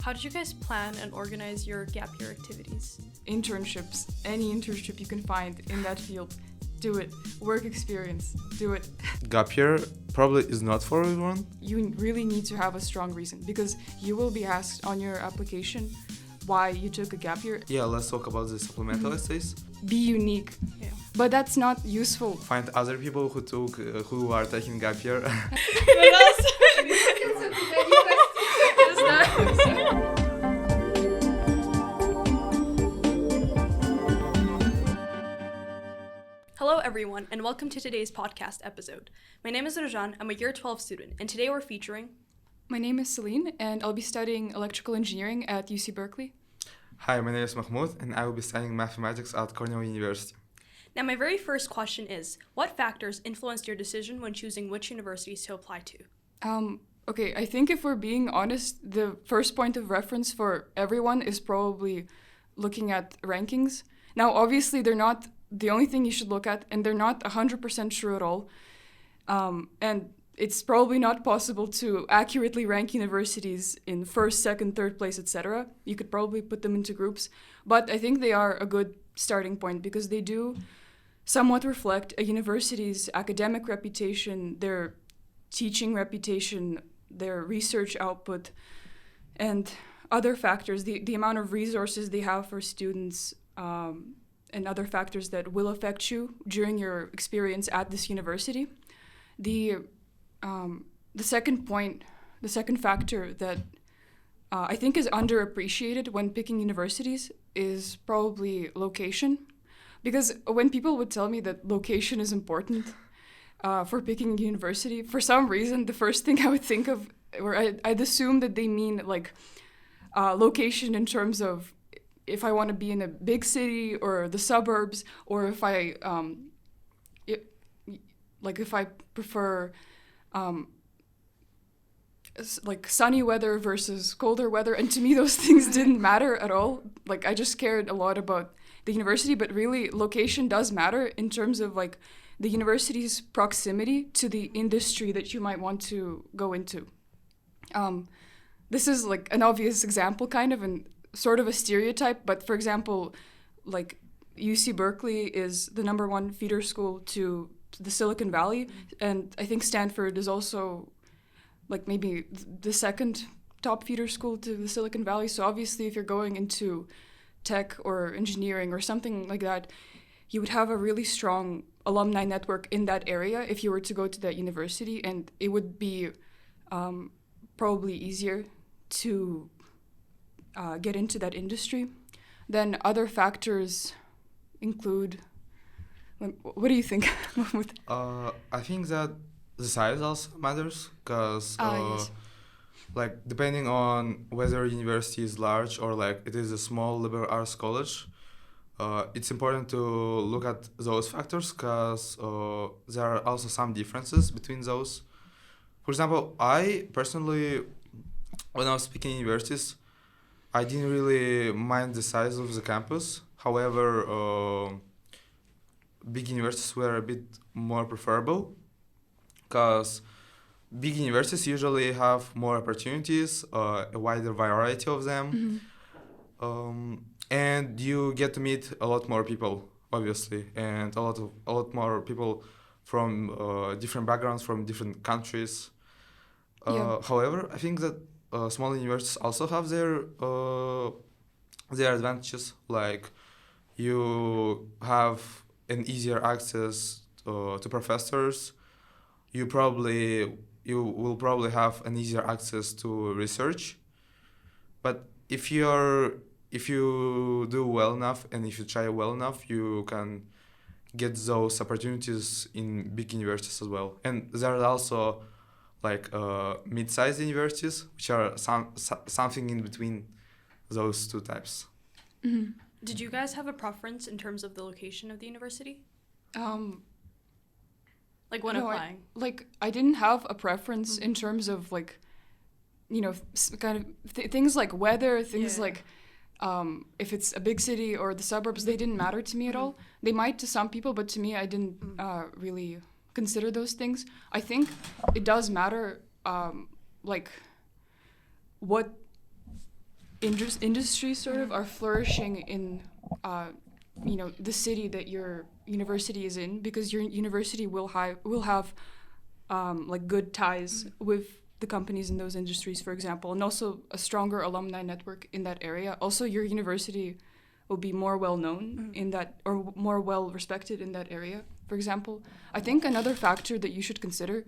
How did you guys plan and organize your gap year activities? Internships, any internship you can find in that field, do it. Work experience, do it. Gap year probably is not for everyone. You really need to have a strong reason because you will be asked on your application why you took a gap year. Yeah, let's talk about the supplemental essays. Be unique. Yeah. But that's not useful. Find other people who are taking gap year. Hello everyone, and welcome to today's podcast episode. My name is Aruzhan, I'm a year 12 student, and today we're featuring... My name is Selin, and I'll be studying electrical engineering at UC Berkeley. Hi, my name is Makhmut, and I will be studying mathematics at Cornell University. Now my very first question is, what factors influenced your decision when choosing which universities to apply to? Okay, I think if we're being honest, the first point of reference for everyone is probably looking at rankings. Now, obviously, they're not the only thing you should look at, and they're not 100% true at all. And it's probably not possible to accurately rank universities in first, second, third place, etc. You could probably put them into groups, but I think they are a good starting point because they do somewhat reflect a university's academic reputation, their teaching reputation, their research output, and other factors, the amount of resources they have for students, and other factors that will affect you during your experience at this university. The second factor that I think is underappreciated when picking universities is probably location. Because when people would tell me that location is important for picking a university, for some reason, the first thing I would think of, or I'd assume that they mean like location in terms of if I want to be in a big city or the suburbs, or if I if I prefer like sunny weather versus colder weather, and to me those things didn't matter at all. Like I just cared a lot about the university, but really location does matter in terms of like the university's proximity to the industry that you might want to go into. This is like an obvious example kind of, and sort of a stereotype, but for example, like UC Berkeley is the number one feeder school to the Silicon Valley, and I think Stanford is also like maybe the second top feeder school to the Silicon Valley. So obviously if you're going into tech or engineering or something like that, you would have a really strong alumni network in that area if you were to go to that university, and it would be probably easier to get into that industry. Then other factors include, what do you think? I think that the size also matters, because yes. like depending on whether university is large or like it is a small liberal arts college, it's important to look at those factors, because there are also some differences between those. For example, I personally, when I was picking universities, I didn't really mind the size of the campus. However, big universities were a bit more preferable, because big universities usually have more opportunities, a wider variety of them, and you get to meet a lot more people, obviously, and a lot more people from different backgrounds, from different countries. However, I think that small universities also have their advantages. Like you have an easier access to professors. You will probably have an easier access to research. But if you do well enough and if you try well enough, you can get those opportunities in big universities as well. And there are also like mid-sized universities, which are something in between those two types. Mm-hmm. Did you guys have a preference in terms of the location of the university? Like when applying? I didn't have a preference in terms of like, you know, kind of things like weather, things like if it's a big city or the suburbs, they didn't matter to me at all. They might to some people, but to me, I didn't really consider those things. I think it does matter, like what industries sort of are flourishing in the city that your university is in, because your university will have like good ties with the companies in those industries, for example, and also a stronger alumni network in that area. Also, your university will be more well known in that, or more well respected in that area, for example. I think another factor that you should consider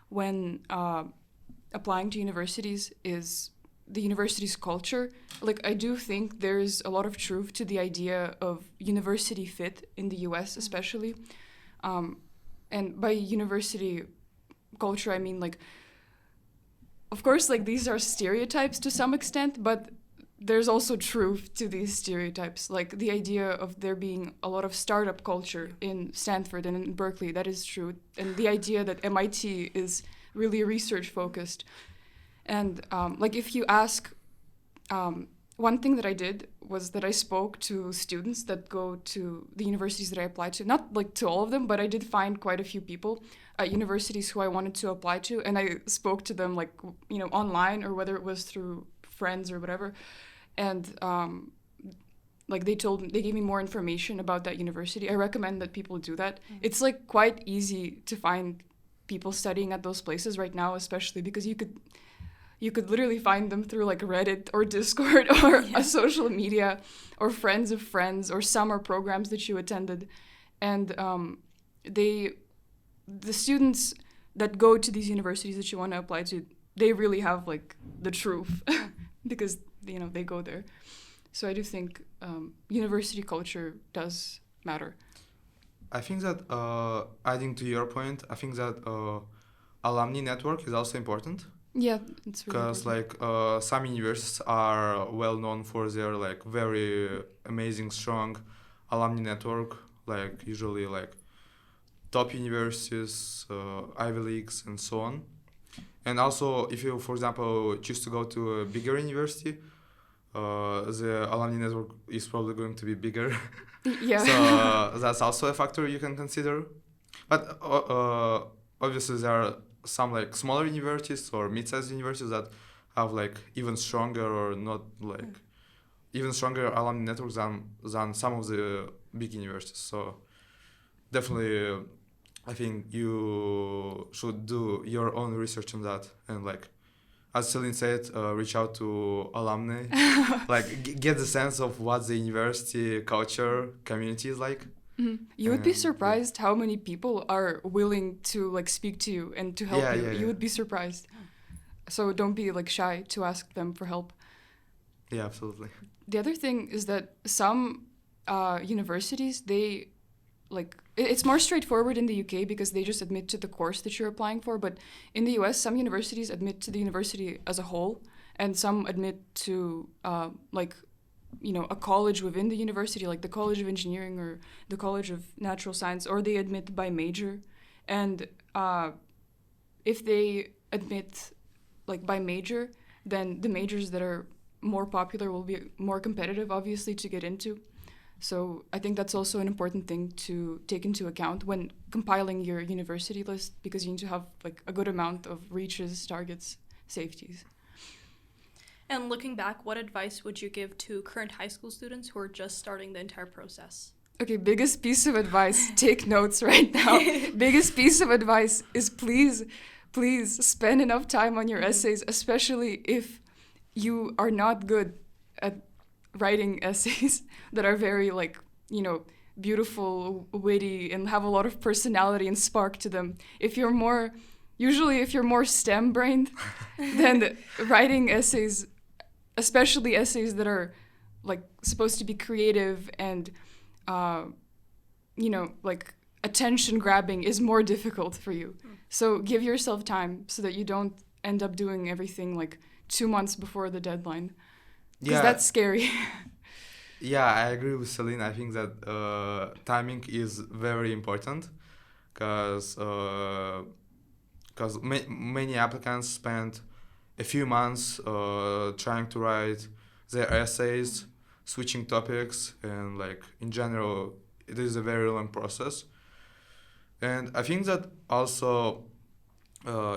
when applying to universities is the university's culture. Like, I do think there's a lot of truth to the idea of university fit in the US, especially. And by university culture, I mean, like, of course, like, these are stereotypes to some extent, but there's also truth to these stereotypes. Like, the idea of there being a lot of startup culture in Stanford and in Berkeley, that is true. And the idea that MIT is really research focused. And like, if you ask, one thing that I did was that I spoke to students that go to the universities that I applied to, not like to all of them, but I did find quite a few people at universities who I wanted to apply to, and I spoke to them, like, online, or whether it was through friends or whatever, and like, they gave me more information about that university. I recommend that people do that. It's like quite easy to find people studying at those places right now, especially because you could literally find them through like Reddit or Discord or a social media or friends of friends or summer programs that you attended. And the students that go to these universities that you want to apply to, they really have like the truth because they go there. So I do think university culture does matter. I think that adding to your point, I think that alumni network is also important. Yeah, it's really because like some universities are well known for their like very amazing, strong alumni network. Like usually like top universities, Ivy Leagues, and so on. And also, if you, for example, choose to go to a bigger university, the alumni network is probably going to be bigger. Yeah. So that's also a factor you can consider. But obviously there are some like smaller universities or mid-sized universities that have like even stronger or not like even stronger alumni networks than some of the big universities. So definitely I think you should do your own research on that, and like as Selin said, reach out to alumni, like get the sense of what the university culture community is like. Mm-hmm. You would be surprised how many people are willing to like speak to you and to help you. You would be surprised. So don't be like shy to ask them for help. Yeah, absolutely. The other thing is that some universities, they like it's more straightforward in the UK because they just admit to the course that you're applying for. But in the US, some universities admit to the university as a whole, and some admit to a college within the university, like the College of Engineering or the College of Natural Science, or they admit by major. And if they admit like by major, then the majors that are more popular will be more competitive, obviously, to get into. So I think that's also an important thing to take into account when compiling your university list, because you need to have like a good amount of reaches, targets, safeties. And looking back, what advice would you give to current high school students who are just starting the entire process? Okay, biggest piece of advice, take notes right now. Biggest piece of advice is please spend enough time on your essays, especially if you are not good at writing essays that are very beautiful, witty, and have a lot of personality and spark to them. If you're more STEM-brained, then writing essays, especially essays that are like supposed to be creative and attention-grabbing, is more difficult for you. So give yourself time so that you don't end up doing everything like 2 months before the deadline. Because that's scary. Yeah, I agree with Selin. I think that timing is very important because many applicants spend a few months trying to write their essays, switching topics, and like in general, it is a very long process. And I think that also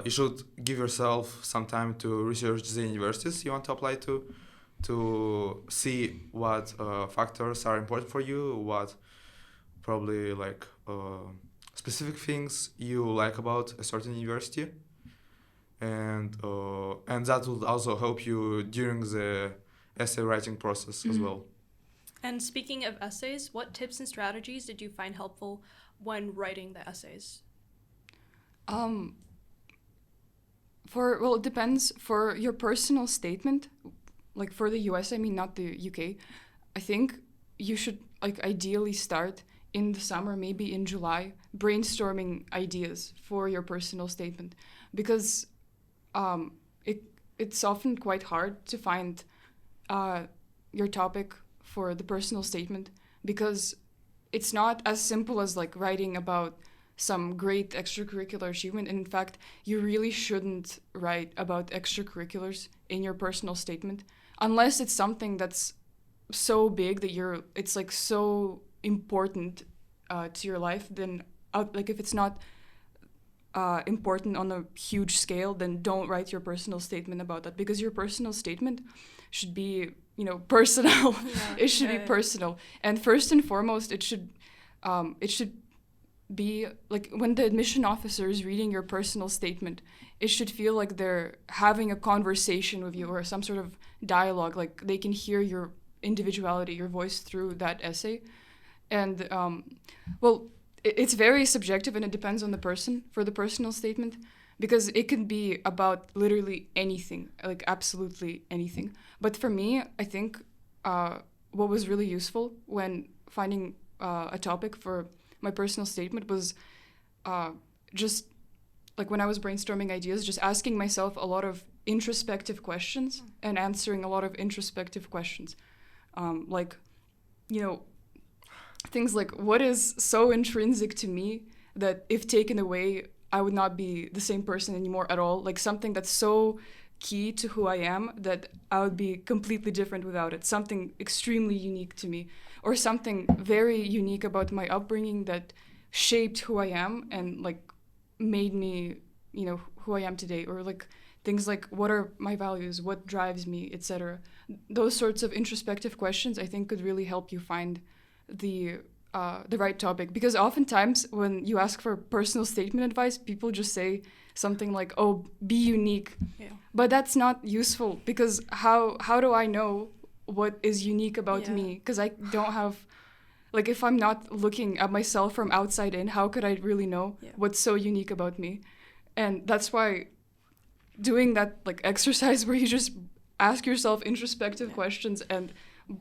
you should give yourself some time to research the universities you want to apply to, to see what factors are important for you, what probably like specific things you like about a certain university, and that will also help you during the essay writing process as well. And speaking of essays, what tips and strategies did you find helpful when writing the essays? It depends. For your personal statement, like for the US, I mean, not the UK, I think you should like ideally start in the summer, maybe in July, brainstorming ideas for your personal statement, because it's often quite hard to find your topic for the personal statement, because it's not as simple as like writing about some great extracurricular achievement. And in fact, you really shouldn't write about extracurriculars in your personal statement unless it's something that's so big that it's like so important to your life. Then like if it's not important on a huge scale, then don't write your personal statement about that, because your personal statement should be, personal. It should be personal. And first and foremost, it should be like when the admission officer is reading your personal statement, it should feel like they're having a conversation with you or some sort of dialogue, like they can hear your individuality, your voice through that essay. And it's very subjective and it depends on the person for the personal statement, because it can be about literally anything, like absolutely anything. But for me, I think what was really useful when finding a topic for my personal statement was just like when I was brainstorming ideas, just asking myself a lot of introspective questions and answering a lot of introspective questions. Things like, what is so intrinsic to me that if taken away, I would not be the same person anymore at all? Like something that's so key to who I am that I would be completely different without it. Something extremely unique to me, or something very unique about my upbringing that shaped who I am and like made me, who I am today. Or like things like, what are my values? What drives me, etc. Those sorts of introspective questions, I think, could really help you find the right topic, because oftentimes when you ask for personal statement advice, people just say something like, "Oh, be unique," but that's not useful, because how do I know what is unique about me? Because I don't have, like, if I'm not looking at myself from outside in, how could I really know what's so unique about me? And that's why doing that like exercise where you just ask yourself introspective questions and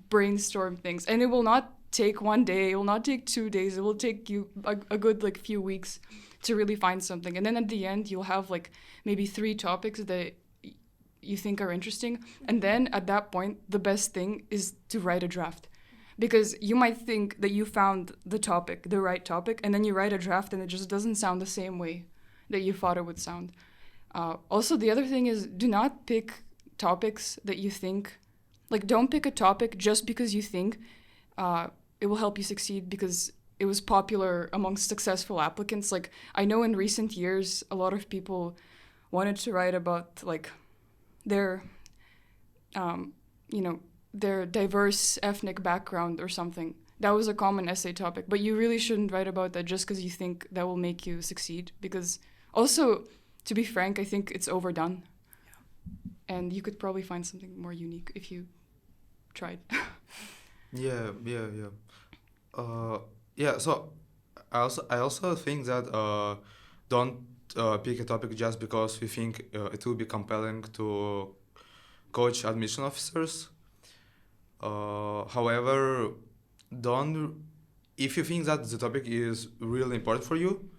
brainstorm things, and it will not take one day, it will not take 2 days, it will take you a good like few weeks to really find something. And then at the end you'll have like maybe 3 topics that you think are interesting, and then at that point the best thing is to write a draft, because you might think that you found the right topic, and then you write a draft and it just doesn't sound the same way that you thought it would sound. Also, the other thing is, do not pick topics that you think, like, don't pick a topic just because you think it will help you succeed because it was popular amongst successful applicants. Like, I know in recent years, a lot of people wanted to write about, like, their diverse ethnic background or something. That was a common essay topic, but you really shouldn't write about that just because you think that will make you succeed, because also, to be frank, I think it's overdone. And you could probably find something more unique if you tried. So I also think that don't pick a topic just because we think it will be compelling to coach admission officers. However, if you think that the topic is really important for you,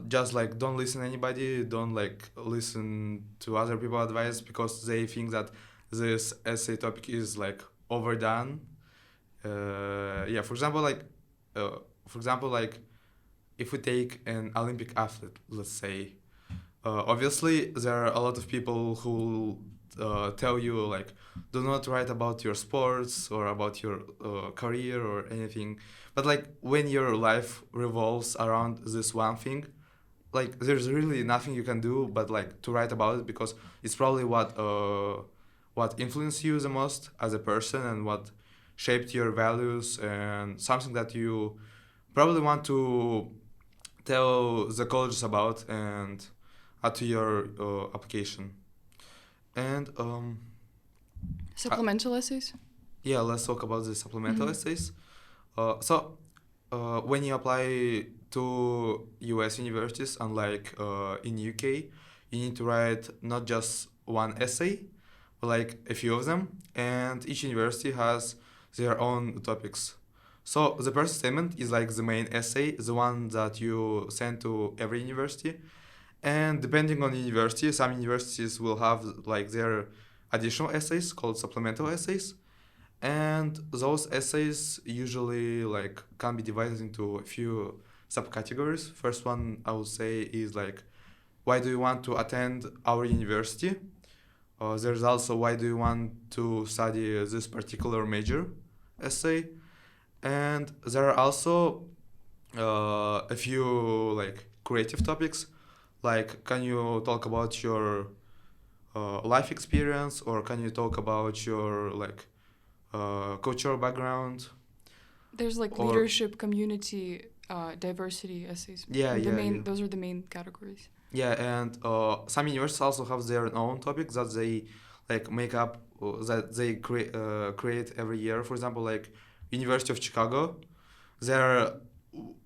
just like don't listen to anybody, don't like listen to other people's advice because they think that this essay topic is like overdone. For example, if we take an Olympic athlete, let's say, obviously there are a lot of people who tell you like, do not write about your sports or about your career or anything. But like when your life revolves around this one thing, like there's really nothing you can do but like to write about it, because it's probably what what influenced you the most as a person and what shaped your values, and something that you probably want to tell the colleges about and add to your application. And Supplemental essays? yeah, let's talk about the supplemental Mhm. essays. When you apply to US universities, unlike in UK, you need to write not just one essay, but like a few of them, and each university has their own topics. So the first statement is like the main essay, the one that you send to every university. And depending on the university, some universities will have like their additional essays called supplemental essays. And those essays usually like can be divided into a few subcategories. First one I would say is like, why do you want to attend our university? There's also why do you want to study this particular major essay? And there are also a few like creative topics, like can you talk about your life experience, or can you talk about your like cultural background? There's like Or- leadership, community, diversity essays. Yeah, The yeah, main, yeah. Those are the main categories. Yeah, and some universities also have their own topics that they like make up, that they create every year. For example, like University of Chicago, they're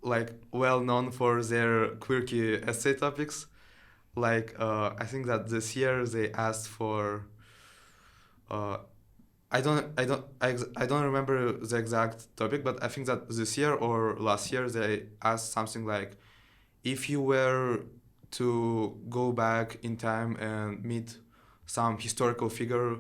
like well known for their quirky essay topics. Like I think that this year they asked for uh, I don't remember the exact topic, but I think that this year or last year they asked something like, if you were to go back in time and meet some historical figure,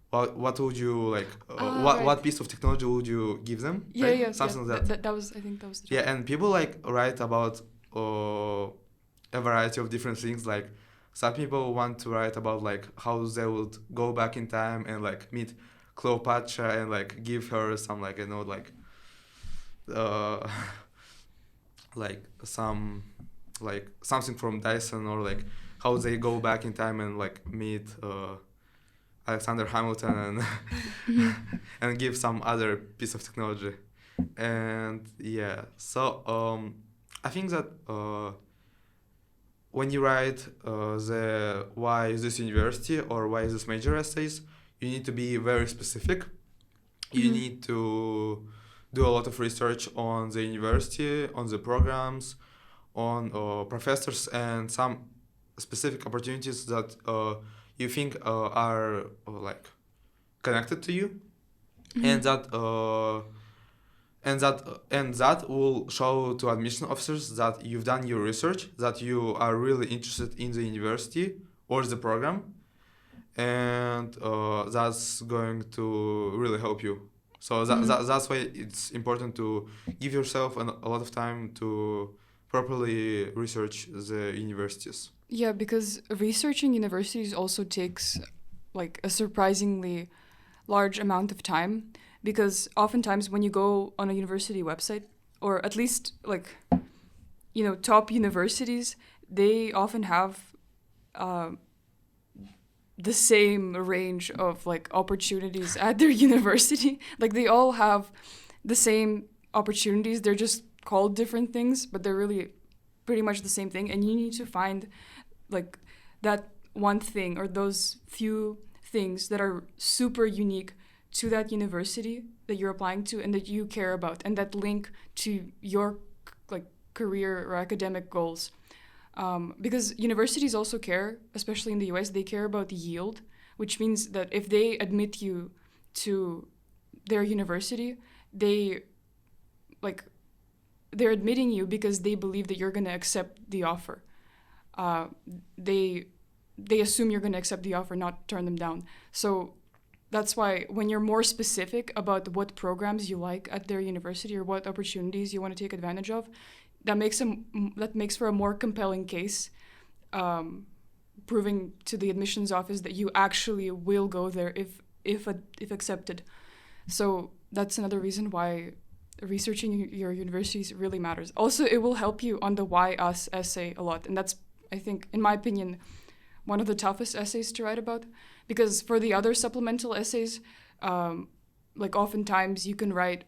what would you like? Right. What piece of technology would you give them? Yeah, right? yeah, Something yeah. like that. That was, I think that was the Yeah, topic. and people like write about a variety of different things. Like some people want to write about like how they would go back in time and like meet Cleopatra and like give her some like uh, like some like something from Dyson, or like how they go back in time and like meet Alexander Hamilton and and give some other piece of technology. And yeah, so I think that when you write the why is this university or why is this major essays, you need to be very specific. You Mhm. need to do a lot of research on the university, on the programs, on professors, and some specific opportunities that you think are like connected to you, and that will show to admission officers that you've done your research, that you are really interested in the university or the program, and that's going to really help you. So that's why it's important to give yourself a lot of time to properly research the universities. Yeah, because researching universities also takes like a surprisingly large amount of time, because oftentimes when you go on a university website, or at least like, you know, top universities, they often have the same range of like opportunities at their university. Like they all have the same opportunities. They're just called different things, but they're really pretty much the same thing. And you need to find like that one thing or those few things that are super unique to that university that you're applying to and that you care about, and that link to your like career or academic goals. Because universities also care, especially in the US, they care about yield, which means that if they admit you to their university, they're admitting you because they believe that you're going to accept the offer. They assume you're going to accept the offer, not turn them down. So that's why when you're more specific about what programs you like at their university or what opportunities you want to take advantage of, that makes for a more compelling case, proving to the admissions office that you actually will go there if accepted. So that's another reason why researching your universities really matters. Also, it will help you on the why us essay a lot, and that's, I think, in my opinion, one of the toughest essays to write about, because for the other supplemental essays, like oftentimes you can write,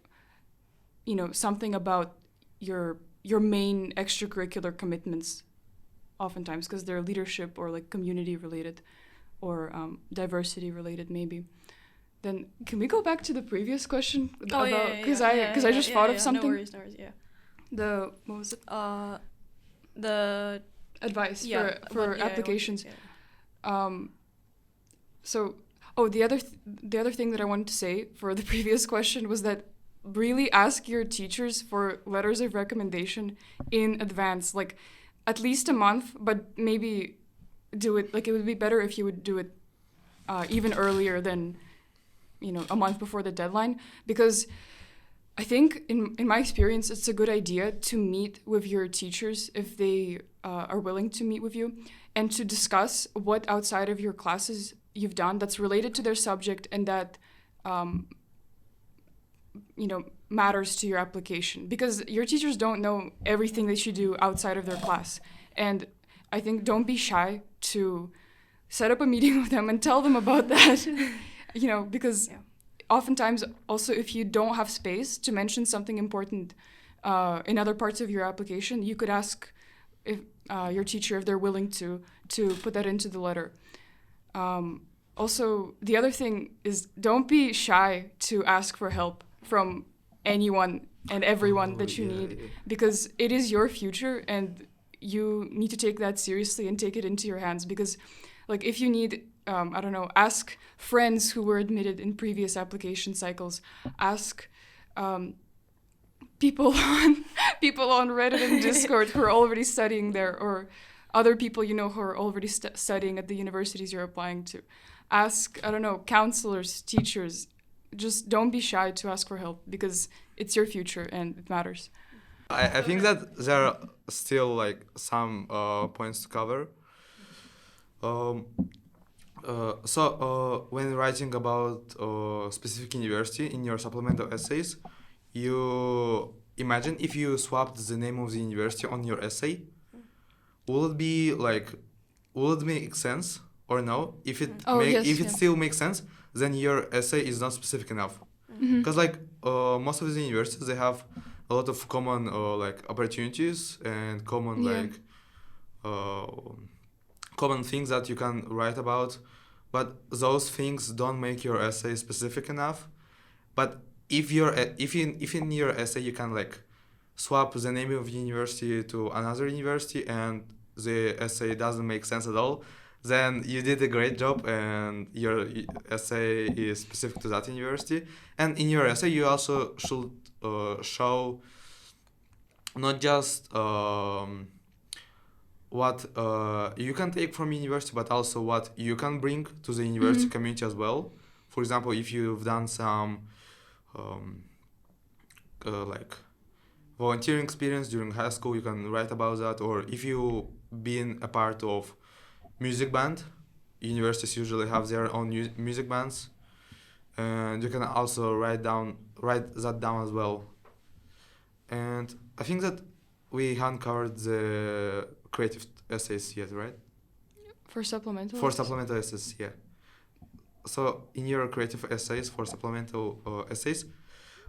something about your main extracurricular commitments, oftentimes because they're leadership or like community related, or diversity related maybe. Then can we go back to the previous question because I just thought of something. No worries. Yeah. What was it? The advice for applications. Yeah. The other thing that I wanted to say for the previous question was that really ask your teachers for letters of recommendation in advance, like at least a month, but maybe do it, like it would be better if you would do it even earlier than, a month before the deadline, because I think in my experience, it's a good idea to meet with your teachers if they are willing to meet with you, and to discuss what outside of your classes you've done that's related to their subject and that matters to your application, because your teachers don't know everything that you do outside of their class. And I think don't be shy to set up a meeting with them and tell them about that, because oftentimes also if you don't have space to mention something important in other parts of your application, you could ask if your teacher if they're willing to put that into the letter. Also, the other thing is don't be shy to ask for help from anyone and everyone that you need, because it is your future and you need to take that seriously and take it into your hands. Because like if you need, ask friends who were admitted in previous application cycles, ask people on Reddit and Discord who are already studying there, or other people who are already studying at the universities you're applying to. Ask, counselors, teachers. Just don't be shy to ask for help, because it's your future and it matters. I think that there are still like some points to cover. When writing about a specific university in your supplemental essays, you imagine if you swapped the name of the university on your essay, will it make sense or no? If it still makes sense, then your essay is not specific enough. Because most of the universities, they have a lot of common opportunities and common common things that you can write about, but those things don't make your essay specific enough. But if in your essay you can swap the name of the university to another university and the essay doesn't make sense at all, then you did a great job and your essay is specific to that university. And in your essay you also should show not just what you can take from university, but also what you can bring to the university community as well. For example, if you've done some volunteering experience during high school, you can write about that. Or if you've been a part of music band, universities usually have their own music bands, and you can also write that down as well. And I think that we haven't covered the creative essays yet, right? For supplemental? For supplemental essays, yeah. So in your creative essays, for supplemental essays...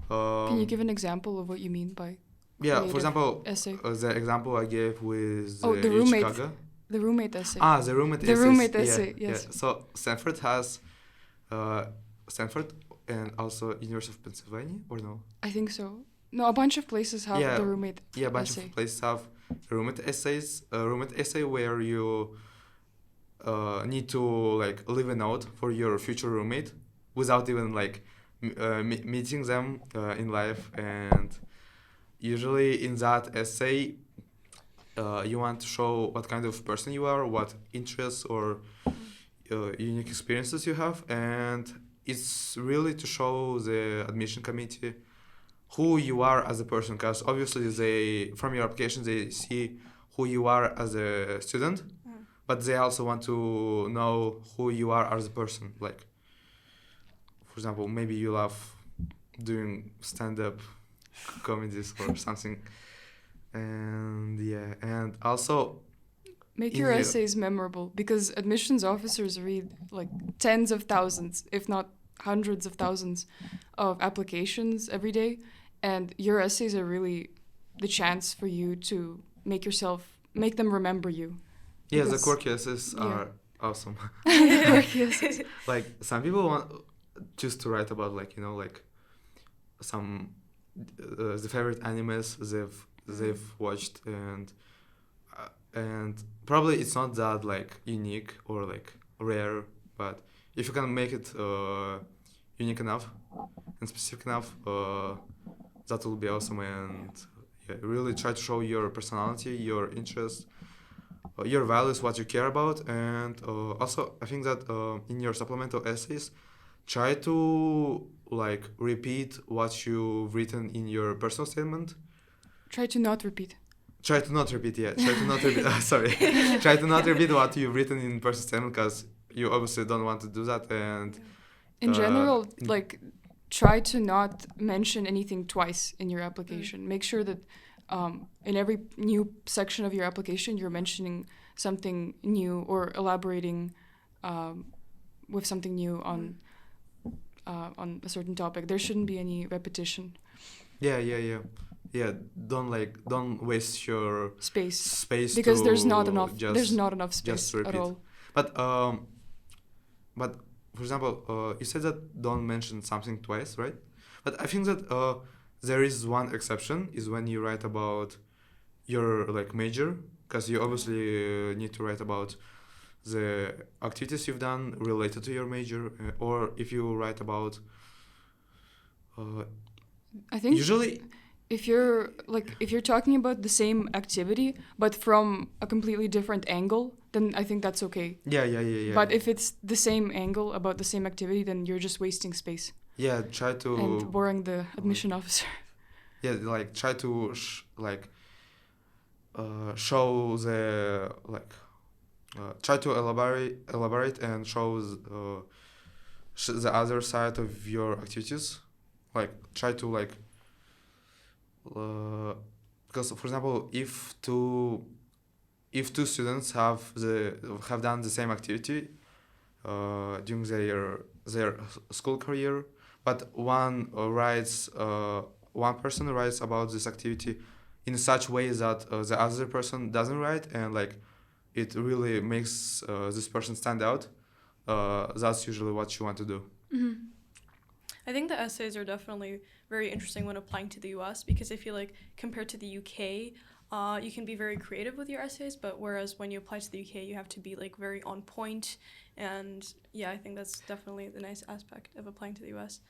can you give an example of what you mean by for example, essay? The example I gave with the roommate. Chicago. The roommate essay. The roommate essay. The roommate essay, yes. Yeah. So Stanford has... Stanford and also University of Pennsylvania, or no? I think so. No, a bunch of places have the roommate essay. Yeah, a bunch of places have roommate essays. A roommate essay where you need to leave a note for your future roommate without even meeting them in life. And usually in that essay, you want to show what kind of person you are, what interests or unique experiences you have, and it's really to show the admission committee who you are as a person, because obviously from your application they see who you are as a student, but they also want to know who you are as a person. For example, maybe you love doing stand-up comedies or something, and also Make in your your- essays memorable, because admissions officers read like tens of thousands, if not hundreds of thousands, of applications every day, and your essays are really the chance for you to make them remember you. Yeah, the Because- quirky essays yeah. are awesome. Yes. Like some people want just to write about like some the favorite animes they've watched, and probably it's not that like unique or like rare, but if you can make it unique enough and specific enough, that will be awesome. And yeah, really try to show your personality, your interests, your values, what you care about. And also I think that in your supplemental essays, try to like repeat what you've written in your personal statement. Try to not repeat. Try to not repeat, yeah. Try to not repeat. Sorry. Try to not repeat what you've written in personal statement, because you obviously don't want to do that. And In general, like, try to not mention anything twice in your application. Make sure that in every new section of your application, you're mentioning something new or elaborating with something new on a certain topic. There shouldn't be any repetition. Yeah. Don't waste your Space, space because to there's not enough. Just, There's not enough just space at repeat. all. But for example, you said that don't mention something twice, right? But I think that there is one exception, is when you write about your like major, because you obviously need to write about the activities you've done related to your major, or if you write about I think usually if you're talking about the same activity but from a completely different angle, then I think that's okay. yeah. But if it's the same angle about the same activity, then you're just wasting space yeah, try to and boring the admission officer. yeah, like try to show the like try to elaborate and show the other side of your activities. Like try to like because for example, if two students have done the same activity during their school career, but one person writes about this activity in such way that the other person doesn't write, and like it really makes this person stand out, that's usually what you want to do. Mm-hmm. I think the essays are definitely very interesting when applying to the US, because I feel like compared to the UK, you can be very creative with your essays, but whereas when you apply to the UK, you have to be like very on point. And yeah, I think that's definitely the nice aspect of applying to the US.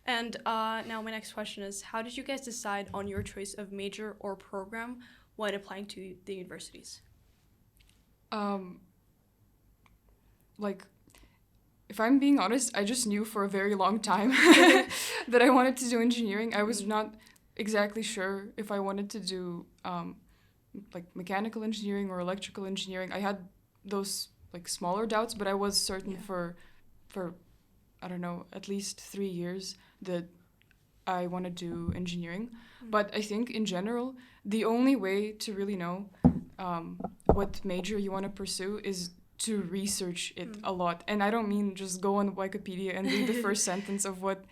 And now my next question is, how did you guys decide on your choice of major or program when applying to the universities? Like, if I'm being honest, I just knew for a very long time that I wanted to do engineering. I was not exactly sure if I wanted to do like mechanical engineering or electrical engineering. I had those like smaller doubts, but I was certain for I don't know, at least 3 years that I want to do engineering. But I think in general, the only way to really know what major you want to pursue is to research it a lot. And I don't mean just go on Wikipedia and read the first sentence of what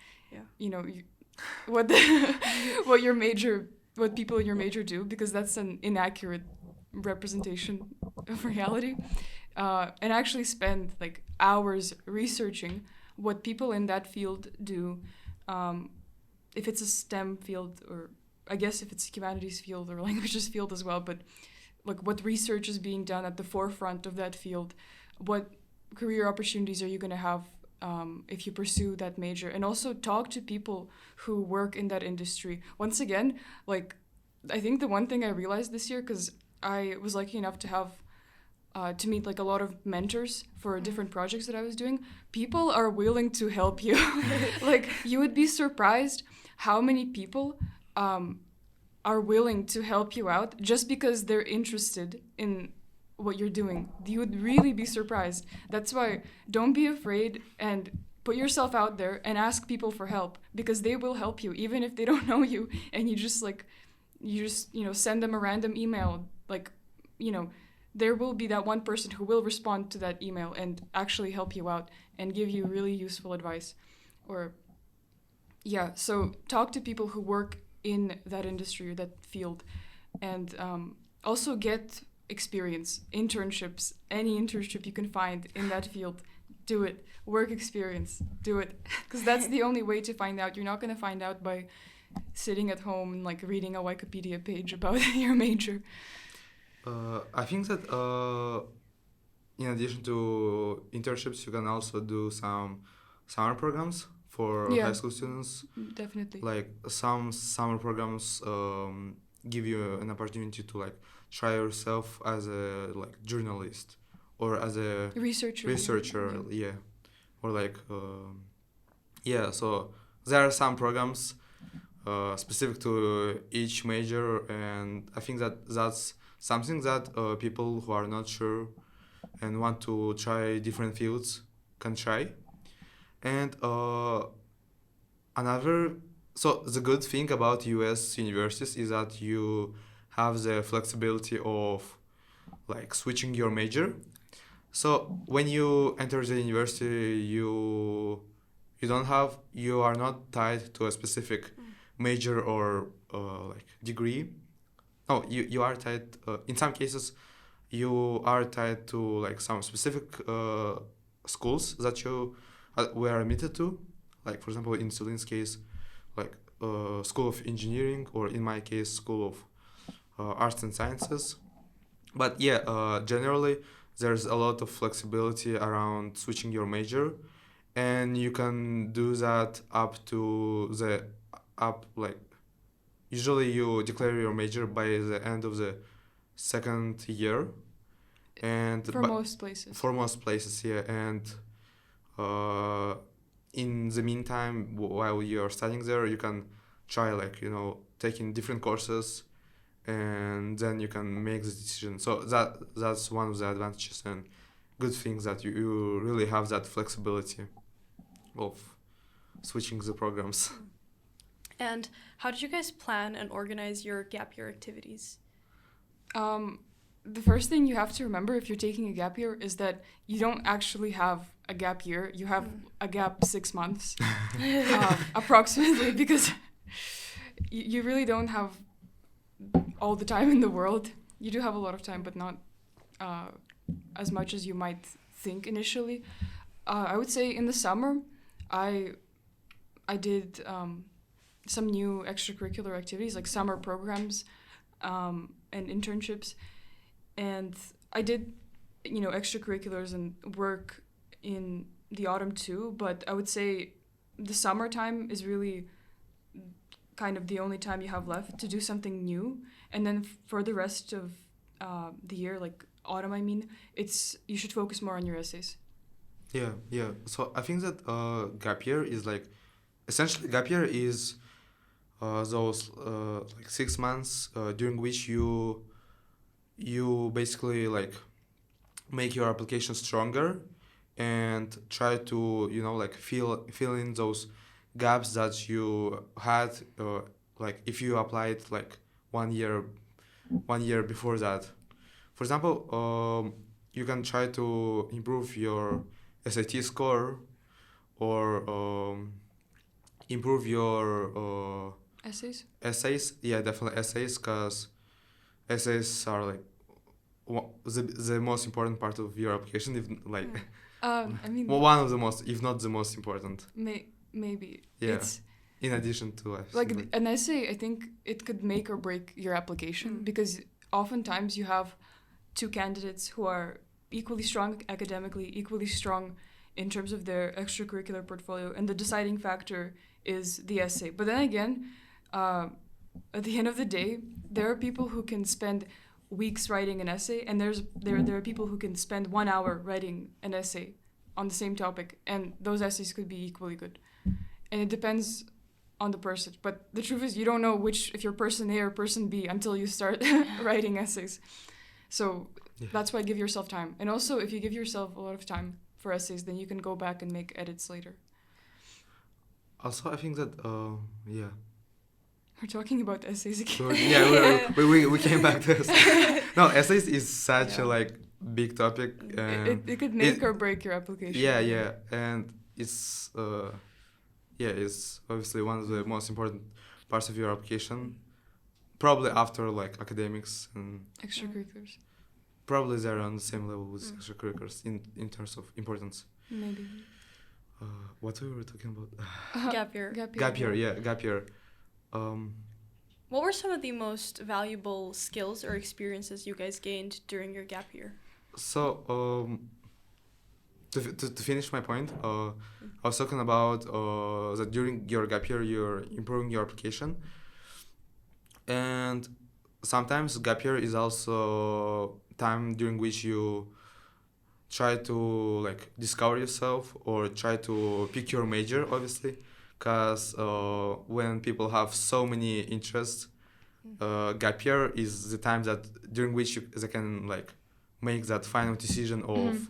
what people in your major do, because that's an inaccurate representation of reality. And actually spend like hours researching what people in that field do. If it's a STEM field, or I guess if it's humanities field or languages field as well, but like what research is being done at the forefront of that field, what career opportunities are you going to have if you pursue that major, and also talk to people who work in that industry. Once again, like I think the one thing I realized this year, because I was lucky enough to have to meet like a lot of mentors for different projects that I was doing, people are willing to help you. Like you would be surprised how many people are willing to help you out just because they're interested in what you're doing. You would really be surprised. That's why don't be afraid and put yourself out there and ask people for help, because they will help you even if they don't know you, and you just send them a random email, like there will be that one person who will respond to that email and actually help you out and give you really useful advice. Or, yeah, so talk to people who work in that industry or that field, and also get experience, internships, any internship you can find in that field. Do it. Work experience. Do it. Because that's the only way to find out. You're not going to find out by sitting at home and like reading a Wikipedia page about your major. I think that in addition to internships, you can also do some summer programs for high school students. Definitely. Like some summer programs give you an opportunity to like try yourself as a like journalist or as a researcher, yeah, or like yeah. So there are some programs specific to each major, and I think that that's something that people who are not sure and want to try different fields can try. And so the good thing about US universities is that you have the flexibility of like switching your major. So when you enter the university, you are not tied to a specific major or like degree. No, you are tied. In some cases, you are tied to like some specific schools that you were admitted to. Like for example, in Selin's case, like School of Engineering, or in my case, School of Arts and Sciences. But yeah, generally there's a lot of flexibility around switching your major, and you can do that like usually you declare your major by the end of the second year, and for most places, yeah. And in the meantime, while you're studying there, you can try like taking different courses, and then you can make the decision. So that's one of the advantages and good things, that you really have that flexibility of switching the programs. And how did you guys plan and organize your gap year activities? The first thing you have to remember if you're taking a gap year is that you don't actually have a gap year. You have a gap 6 months, approximately, because you really don't have all the time in the world. You do have a lot of time, but not as much as you might think initially. I would say in the summer, I did some new extracurricular activities, like summer programs and internships. And I did, extracurriculars and work in the autumn too, but I would say the summertime is really kind of the only time you have left to do something new. And then for the rest of the year, like autumn, you should focus more on your essays. Yeah. So I think that gap year is essentially gap year is those like 6 months during which you basically like make your application stronger and try to fill in those gaps that you had like if you applied like 1 year before that. For example, you can try to improve your SAT score, or improve your essays. Yeah, definitely essays, because essays are like the most important part of your application, if like one of the most, if not the most important. Maybe. Yeah. It's in addition to like an essay, I think it could make or break your application, because oftentimes you have two candidates who are equally strong academically, equally strong in terms of their extracurricular portfolio, and the deciding factor is the essay. But then again, at the end of the day, there are people who can spend weeks writing an essay, and there are people who can spend 1 hour writing an essay on the same topic, and those essays could be equally good. And it depends on the person. But the truth is, you don't know if you're person A or person B until you start writing essays. So that's why give yourself time. And also, if you give yourself a lot of time for essays, then you can go back and make edits later. Also, I think that We're talking about essays again. Yeah, we came back to essays. No, essays is such Yeah. a like big topic. It could make it- or break your application. Yeah, and it's it's obviously one of the most important parts of your application. Probably after like academics, and Extracurriculars, probably they're on the same level with extracurriculars in terms of importance. maybe. What we were talking about? Gap year. Gap year. What were some of the most valuable skills or experiences you guys gained during your gap year? So, to finish my point, I was talking about that during your gap year, you're improving your application. And sometimes gap year is also time during which you try to like discover yourself or try to pick your major, obviously. Because when people have so many interests, gap year is the time that during which they can like make that final decision of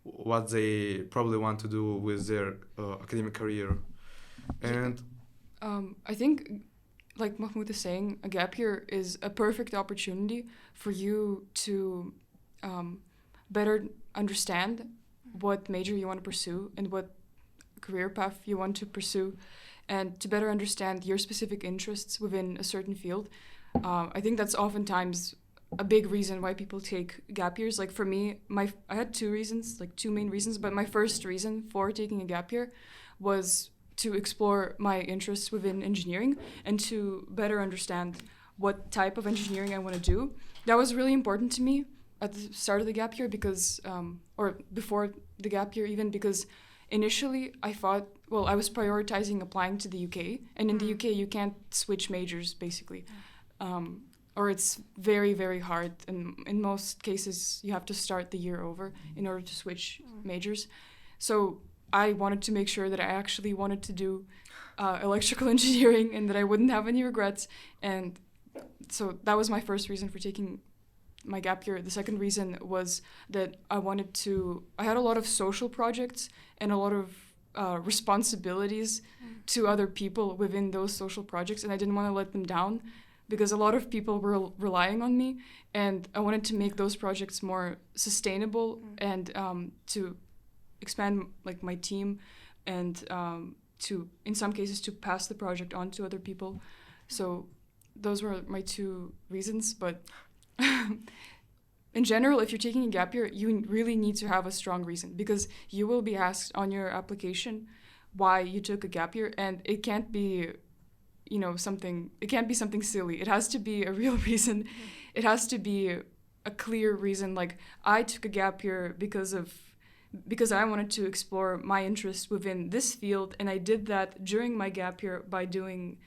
what they probably want to do with their academic career. And I think, like Makhmut is saying, a gap year is a perfect opportunity for you to better understand what major you want to pursue and what career path you want to pursue, and to better understand your specific interests within a certain field. I think that's oftentimes a big reason why people take gap years. Like for me, I had two main reasons, but my first reason for taking a gap year was to explore my interests within engineering and to better understand what type of engineering I want to do. That was really important to me at the start of the gap year because, or before the gap year even, because initially I thought, well, I was prioritizing applying to the UK, and in the UK you can't switch majors basically. Or it's very, very hard, and in most cases you have to start the year over in order to switch majors. So I wanted to make sure that I actually wanted to do electrical engineering and that I wouldn't have any regrets. And so that was my first reason for taking my gap year. The second reason was that I had a lot of social projects and a lot of responsibilities to other people within those social projects, and I didn't want to let them down because a lot of people were relying on me, and I wanted to make those projects more sustainable and to expand like my team and to, in some cases, to pass the project on to other people. So those were my two reasons. But in general, if you're taking a gap year, you really need to have a strong reason, because you will be asked on your application why you took a gap year, and it can't be something silly. It has to be a real reason. It has to be a clear reason, like I took a gap year because I wanted to explore my interest within this field, and I did that during my gap year by doing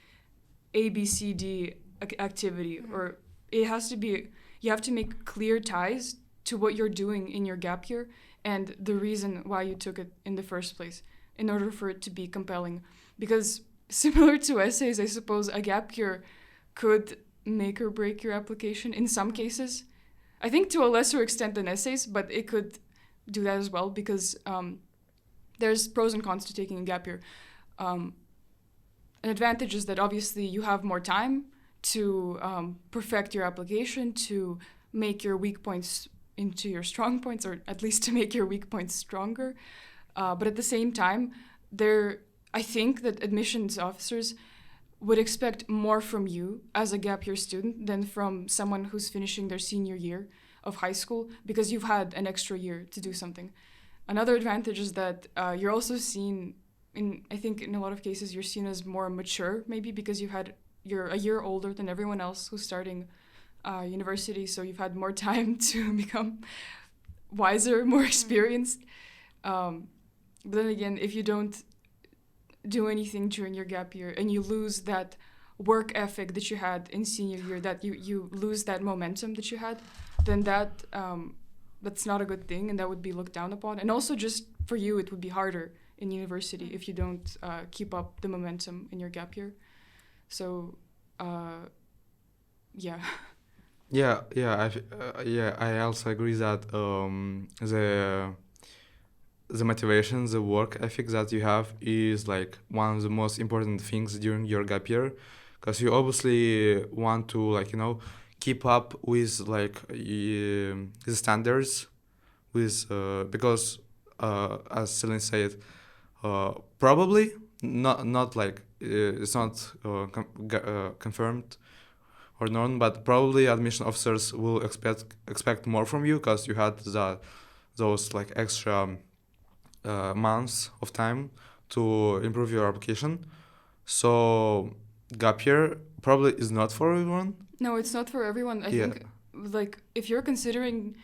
ABCD activity. Or it has to be, you have to make clear ties to what you're doing in your gap year and the reason why you took it in the first place in order for it to be compelling. Because similar to essays, I suppose a gap year could make or break your application in some cases. I think to a lesser extent than essays, but it could do that as well, because there's pros and cons to taking a gap year. An advantage is that obviously you have more time to perfect your application, to make your weak points into your strong points, or at least to make your weak points stronger. But at the same time, I think that admissions officers would expect more from you as a gap year student than from someone who's finishing their senior year of high school, because you've had an extra year to do something. Another advantage is that you're also seen, I think in a lot of cases, you're seen as more mature, maybe because you're a year older than everyone else who's starting university, so you've had more time to become wiser, more experienced. But then again, if you don't do anything during your gap year and you lose that work ethic that you had in senior year, that you lose that momentum that you had, then that's not a good thing, and that would be looked down upon. And also, just for you, it would be harder in university if you don't keep up the momentum in your gap year. So, yeah. I also agree that the motivation, the work ethic that you have is like one of the most important things during your gap year, because you obviously want to like keep up with like the standards with because as Selin said, probably not like it's not confirmed or known, but probably admission officers will expect more from you because you had those like extra months of time to improve your application. So gap year probably is not for everyone. No, it's not for everyone. I think like if you're considering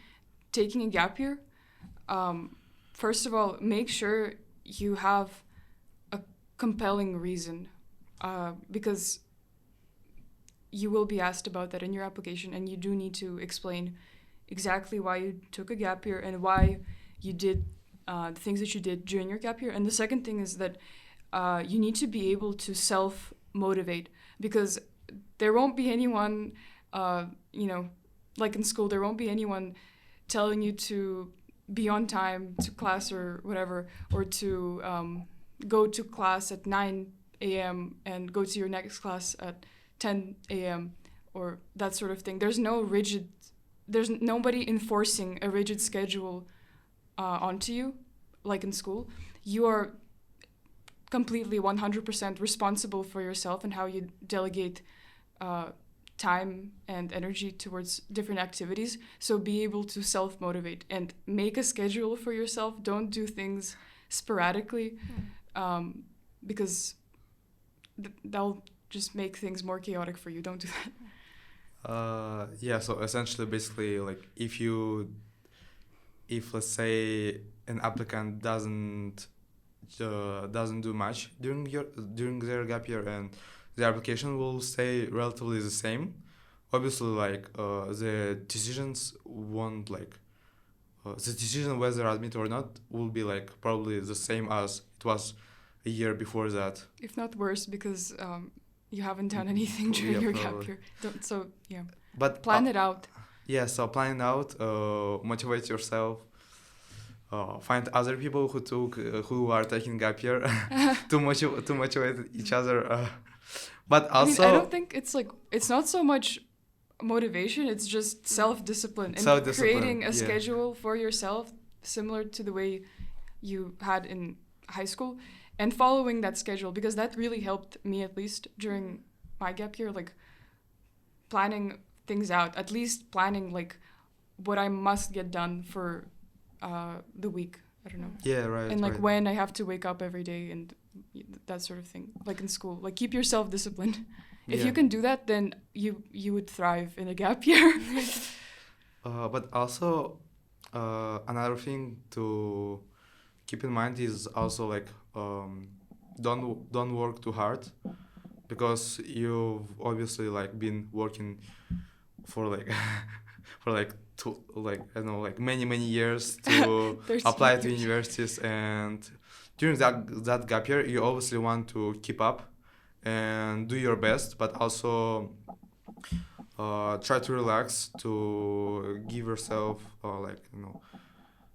taking a gap year, first of all, make sure you have a compelling reason, because you will be asked about that in your application, and you do need to explain exactly why you took a gap year and why you did the things that you did during your gap year. And the second thing is that you need to be able to self-motivate, because there won't be anyone, like in school, there won't be anyone telling you to be on time to class or whatever, or to go to class at 9 a.m. and go to your next class at 10 a.m. or that sort of thing. There's nobody enforcing a rigid schedule onto you, like in school. You are completely 100% responsible for yourself and how you delegate time and energy towards different activities. So be able to self-motivate and make a schedule for yourself. Don't do things sporadically, because that'll just make things more chaotic for you. Don't do that. Yeah, so essentially basically like if let's say an applicant doesn't do much during their gap year, and the application will stay relatively the same. Obviously, like the decisions won't like the decision whether admit or not will be like probably the same as it was a year before that. If not worse, because you haven't done anything during your probably. gap year. So yeah, But plan it out. Yeah, so plan it out, motivate yourself, find other people who are taking gap year to motivate each other. But also, I don't think it's not so much motivation. It's just self-discipline and creating a schedule for yourself, similar to the way you had in high school, and following that schedule, because that really helped me, at least during my gap year, like planning things out, at least planning like what I must get done for the week. I don't know. Yeah, right. And like right. when I have to wake up every day and that sort of thing. Like in school, like keep yourself disciplined. If you can do that, then you would thrive in a gap year. But also, another thing to keep in mind is also like don't work too hard, because you've obviously like been working for like I don't know, like many years to apply to universities, and during that gap year you obviously want to keep up and do your best, but also try to relax, to give yourself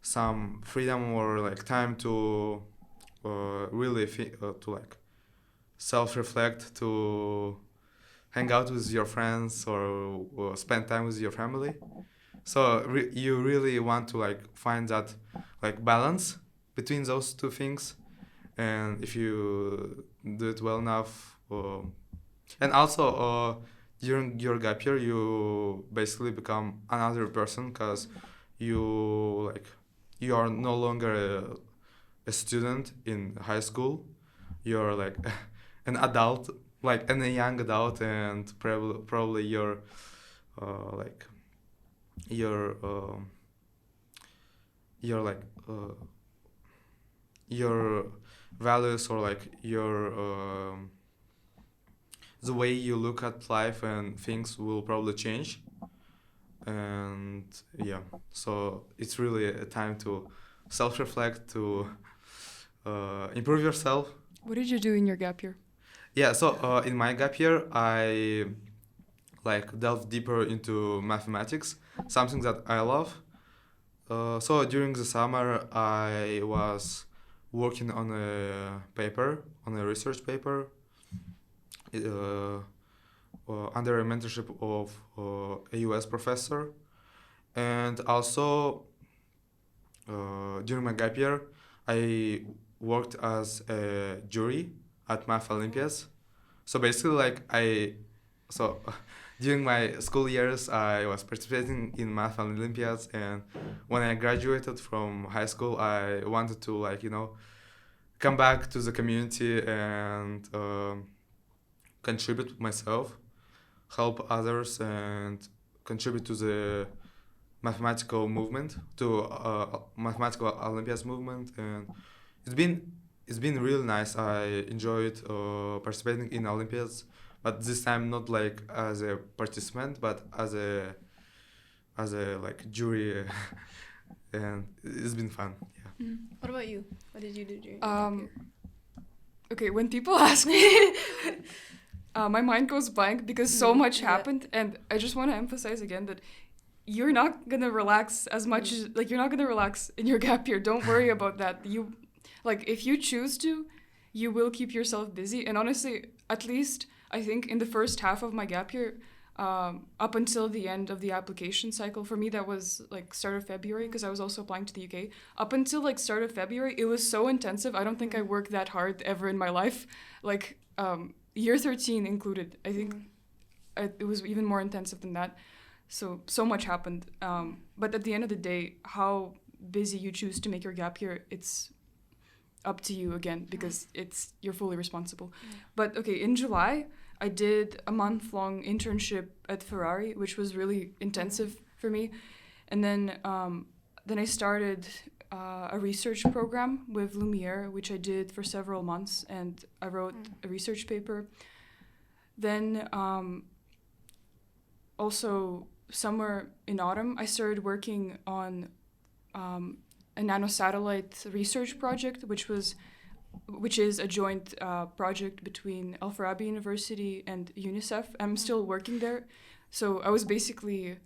some freedom or like time to really to like self-reflect, to hang out with your friends or spend time with your family. So you really want to like find that like balance between those two things, and if you do it well enough, and also during your gap year you basically become another person, because you are no longer a student in high school. You're like an adult, like a young adult, and probably your values, or like your the way you look at life and things will probably change. And yeah, so it's really a time to self-reflect, to improve yourself. What did you do in your gap year? Yeah, so in my gap year I like delved deeper into mathematics, something that I love. So during the summer I was working on a research paper, under a mentorship of a US professor, and also during my gap year, I worked as a jury at Math Olympiads. So basically, during my school years, I was participating in Math Olympiads, and when I graduated from high school, I wanted to come back to the community and contribute myself, help others, and contribute to the mathematical movement, to mathematical Olympiads movement, and it's been really nice. I enjoyed participating in Olympiads, but this time not like as a participant, but as a like jury, and it's been fun. Yeah. What about you? What did you do during your gap year? Okay, when people ask me, my mind goes blank because so much happened, and I just want to emphasize again that you're not gonna relax as much as you're not gonna relax in your gap year. Don't worry about that. If you choose to, you will keep yourself busy. And honestly, at least I think in the first half of my gap year, up until the end of the application cycle, for me that was like start of February because I was also applying to the UK. Up until like start of February, it was so intensive. I don't think I worked that hard ever in my life. Year 13 included. I think it was even more intensive than that. So much happened. But at the end of the day, how busy you choose to make your gap year, it's up to you again because you're fully responsible. But okay, in July, I did a month-long internship at Ferrari, which was really intensive for me. And then I started a research program with Lumiere, which I did for several months, and I wrote a research paper. Then also somewhere in autumn, I started working on a nanosatellite research project, which is a joint project between Al-Farabi University and UNICEF. I'm still working there, so I was basically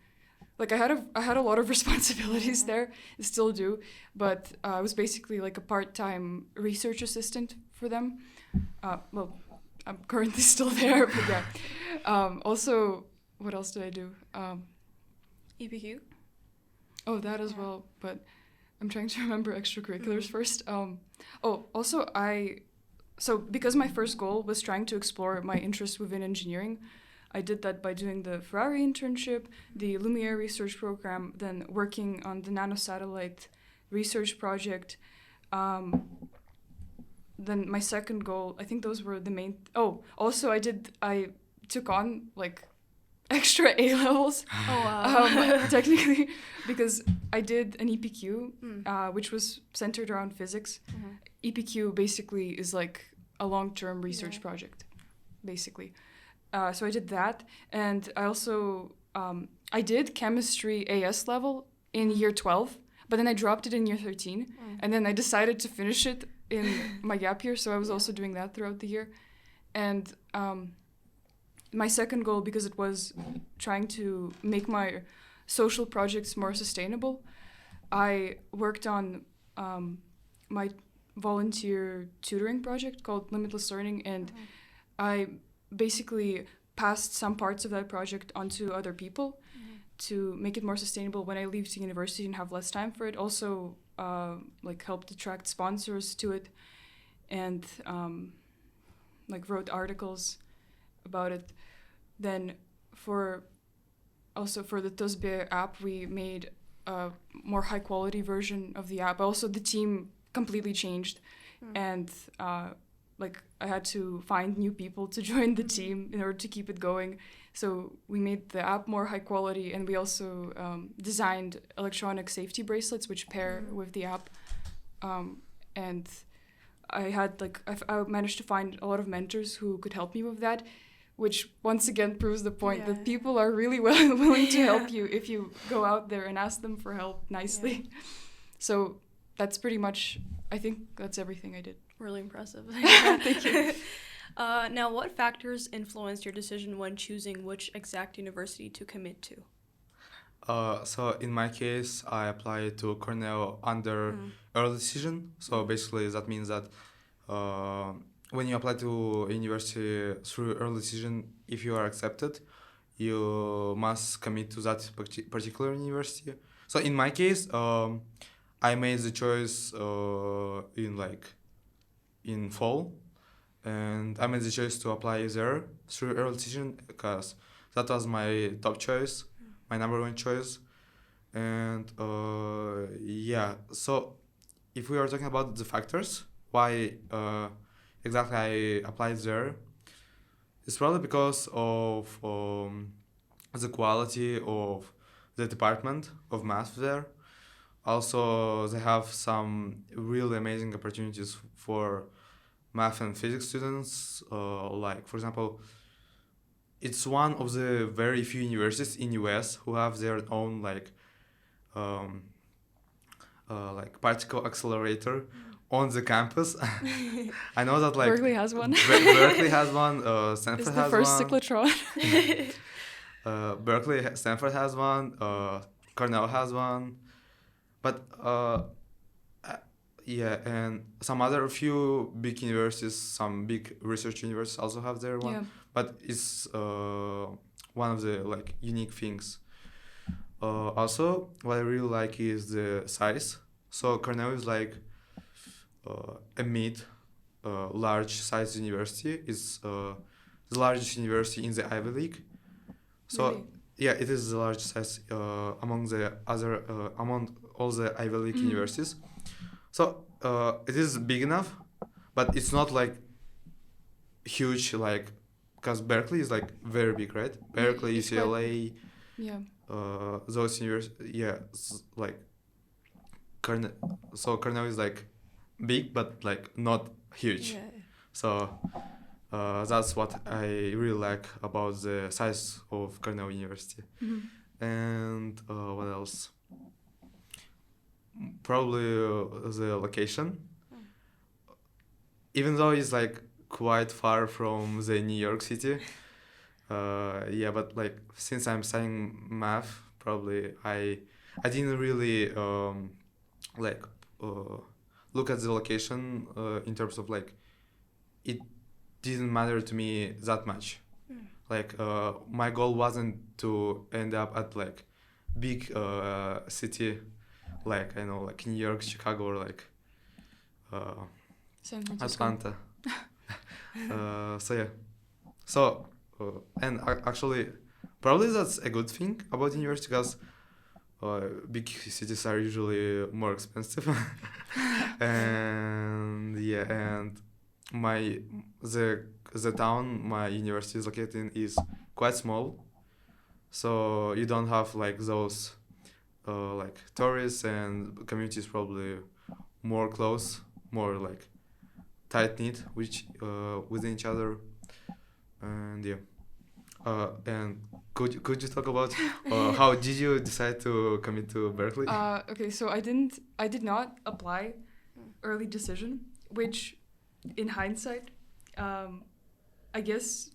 I had a lot of responsibilities there, I still do, but I was basically like a part-time research assistant for them. I'm currently still there, but yeah. Also, what else did I do? EPQ? Oh, that as well, but I'm trying to remember extracurriculars first. Because my first goal was trying to explore my interest within engineering, I did that by doing the Ferrari internship, the Lumiere research program, then working on the nanosatellite research project. Then my second goal, I think those were the main. Also I took on extra A levels. Oh wow. Technically, because I did an EPQ, which was centered around physics. EPQ basically is like a long-term research project, basically. So I did that, and I also I did chemistry AS level in year 12, but then I dropped it in year 13, and then I decided to finish it in my gap year, so I was also doing that throughout the year. And my second goal, because it was trying to make my social projects more sustainable, I worked on my volunteer tutoring project called Limitless Learning, and I basically passed some parts of that project onto other people to make it more sustainable when I leave the university and have less time for it. Also, helped attract sponsors to it, and wrote articles about it. Then for the Tuzbe app, we made a more high quality version of the app. Also, the team completely changed, and I had to find new people to join the team in order to keep it going. So we made the app more high quality, and we also designed electronic safety bracelets which pair with the app. And I managed to find a lot of mentors who could help me with that, which once again proves the point that people are really willing to help you if you go out there and ask them for help nicely. Yeah. So that's pretty much, I think that's everything I did. Really impressive. Thank you. Now, what factors influenced your decision when choosing which exact university to commit to? So in my case, I applied to Cornell under early decision. So basically that means that when you apply to a university through early decision, if you are accepted, you must commit to that particular university. So in my case, I made the choice in fall, and I made the choice to apply there through early decision because that was my top choice, my number one choice. And yeah, so if we are talking about the factors why exactly I applied there, it's probably because of the quality of the department of math there. Also, they have some really amazing opportunities for math and physics students. Like, for example, it's one of the very few universities in US who have their own um, particle accelerator on the campus. I know that Berkeley has one. Berkeley has one. Stanford It's has the first one. cyclotron. Stanford has one. Cornell has one. But yeah, and some other few big universities, some big research universities also have their one. Yeah. But it's one of the unique things. Also, what I really like is the size. So Cornell is a large size university. It's the largest university in the Ivy League. So Really? yeah, it is the largest size among all the Ivy League universities. So it is big enough, but it's not huge because Berkeley is very big, right? Berkeley, It's UCLA, Yeah. those universities, yeah, so Cornell is big but not huge. Yeah. So that's what I really like about the size of Cornell University. And what else? Probably the location. Even though it's quite far from the New York City. Yeah, but since I'm studying math, probably I didn't really look at the location in terms of it didn't matter to me that much. My goal wasn't to end up at big city I know New York, Chicago, or San Francisco. Atlanta. So yeah, so and actually probably that's a good thing about university because big cities are usually more expensive. And yeah, and the town my university is located in is quite small, so you don't have those tourists, and community is probably more close, more tight knit within each other. And yeah, and could you talk about how did you decide to commit to Berkeley? Okay, so I did not apply early decision, which in hindsight, I guess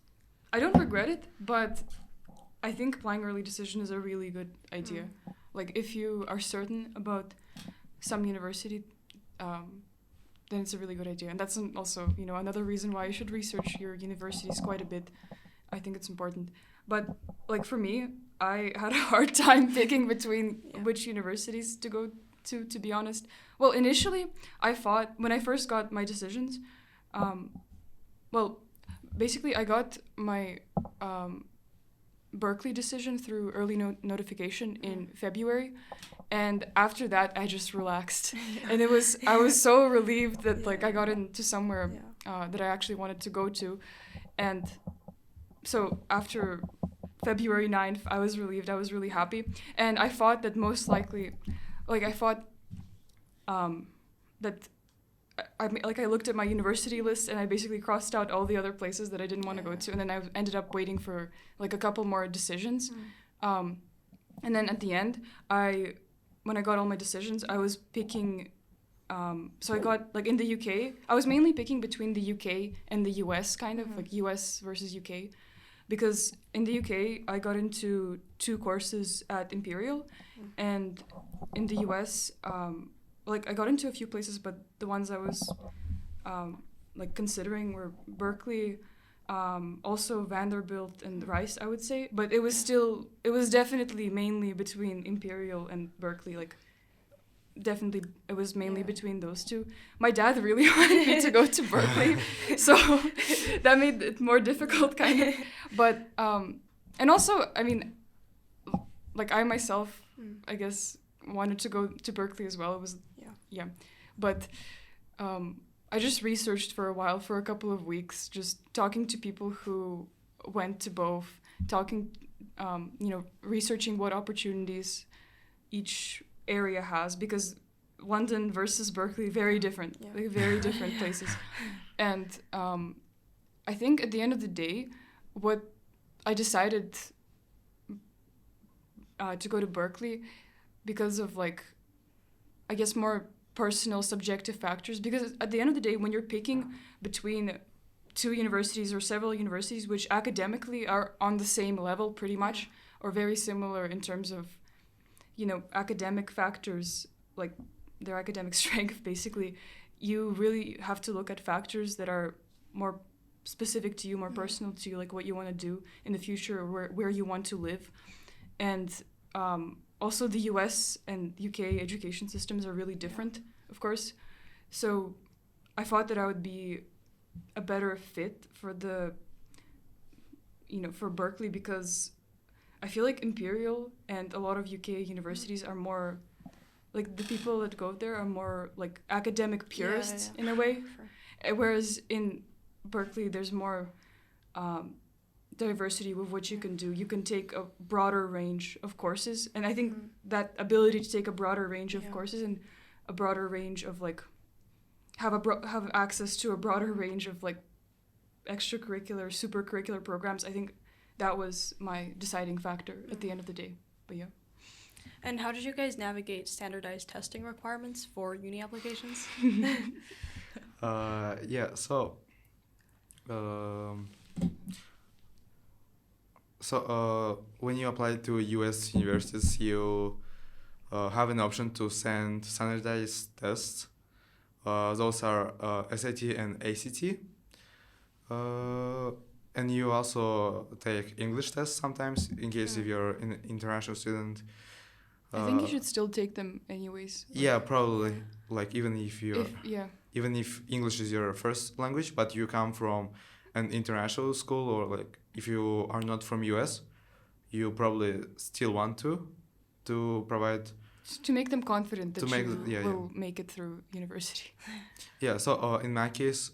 I don't regret it, but I think applying early decision is a really good idea. If you are certain about some university, then it's a really good idea. And that's also, another reason why you should research your universities quite a bit. I think it's important. But for me, I had a hard time picking between which universities to go to be honest. Well, initially, I thought when I first got my decisions, basically I got my Berkeley decision through early notification in February, and after that I just relaxed. And I was so relieved that I got into somewhere that I actually wanted to go to. And so after February 9th, I was relieved. I was really happy. And I thought that most likely, I thought that I looked at my university list and I basically crossed out all the other places that I didn't want to go to. And then I ended up waiting for a couple more decisions. And then at the end, when I got all my decisions, I was picking, so I got, in the UK, I was mainly picking between the UK and the US, kind of, US versus UK. Because in the UK, I got into 2 courses at Imperial, and in the US, I got into a few places, but the ones I was, like considering were Berkeley, also Vanderbilt and Rice, I would say. But it was definitely mainly between Imperial and Berkeley. Like, definitely, it was mainly between those two. My dad really wanted me to go to Berkeley, so that made it more difficult, kind of. But and also, I mean, like I myself, I guess, wanted to go to Berkeley as well. It was but I just researched for a while, for a couple of weeks, just talking to people who went to both, researching what opportunities each area has, because London versus Berkeley, very different, like very different places. And I think at the end of the day, what I decided to go to Berkeley because of, like, I guess more personal subjective factors, because at the end of the day, when you're picking between two universities or several universities which academically are on the same level pretty much, or very similar in terms of, academic factors, like their academic strength, basically, you really have to look at factors that are more specific to you, more personal to you, like what you want to do in the future, or where you want to live. And also the US and UK education systems are really different, of course. So I thought that I would be a better fit for for Berkeley, because I feel like Imperial and a lot of UK universities are more, like, the people that go there are more like academic purists in a way. Sure. Whereas in Berkeley, there's more diversity with what you can do. You can take a broader range of courses, and I think that ability to take a broader range of courses and a broader range of, like, have access to a broader range of, like, extracurricular, super curricular programs, I think that was my deciding factor at the end of the day. But yeah. And how did you guys navigate standardized testing requirements for uni applications? When you apply to US universities, you have an option to send standardized tests. Those are SAT and ACT. And you also take English tests sometimes, in case if you're an international student. I think you should still take them anyways. Yeah, probably. Like, even if English is your first language, but you come from an international school, or, like, if you are not from US, you probably still want to provide, to make them confident that you will make it through university. Yeah. So in my case,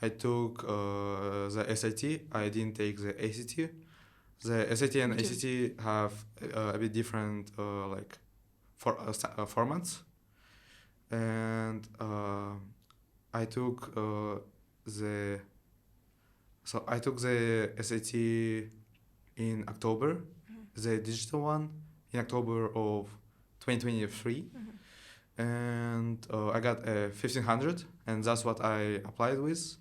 I took the SAT. I didn't take the ACT. The SAT and ACT have a bit different formats, and I took the SAT in October, the digital one in October of 2023, and I got a 1500, and that's what I applied with.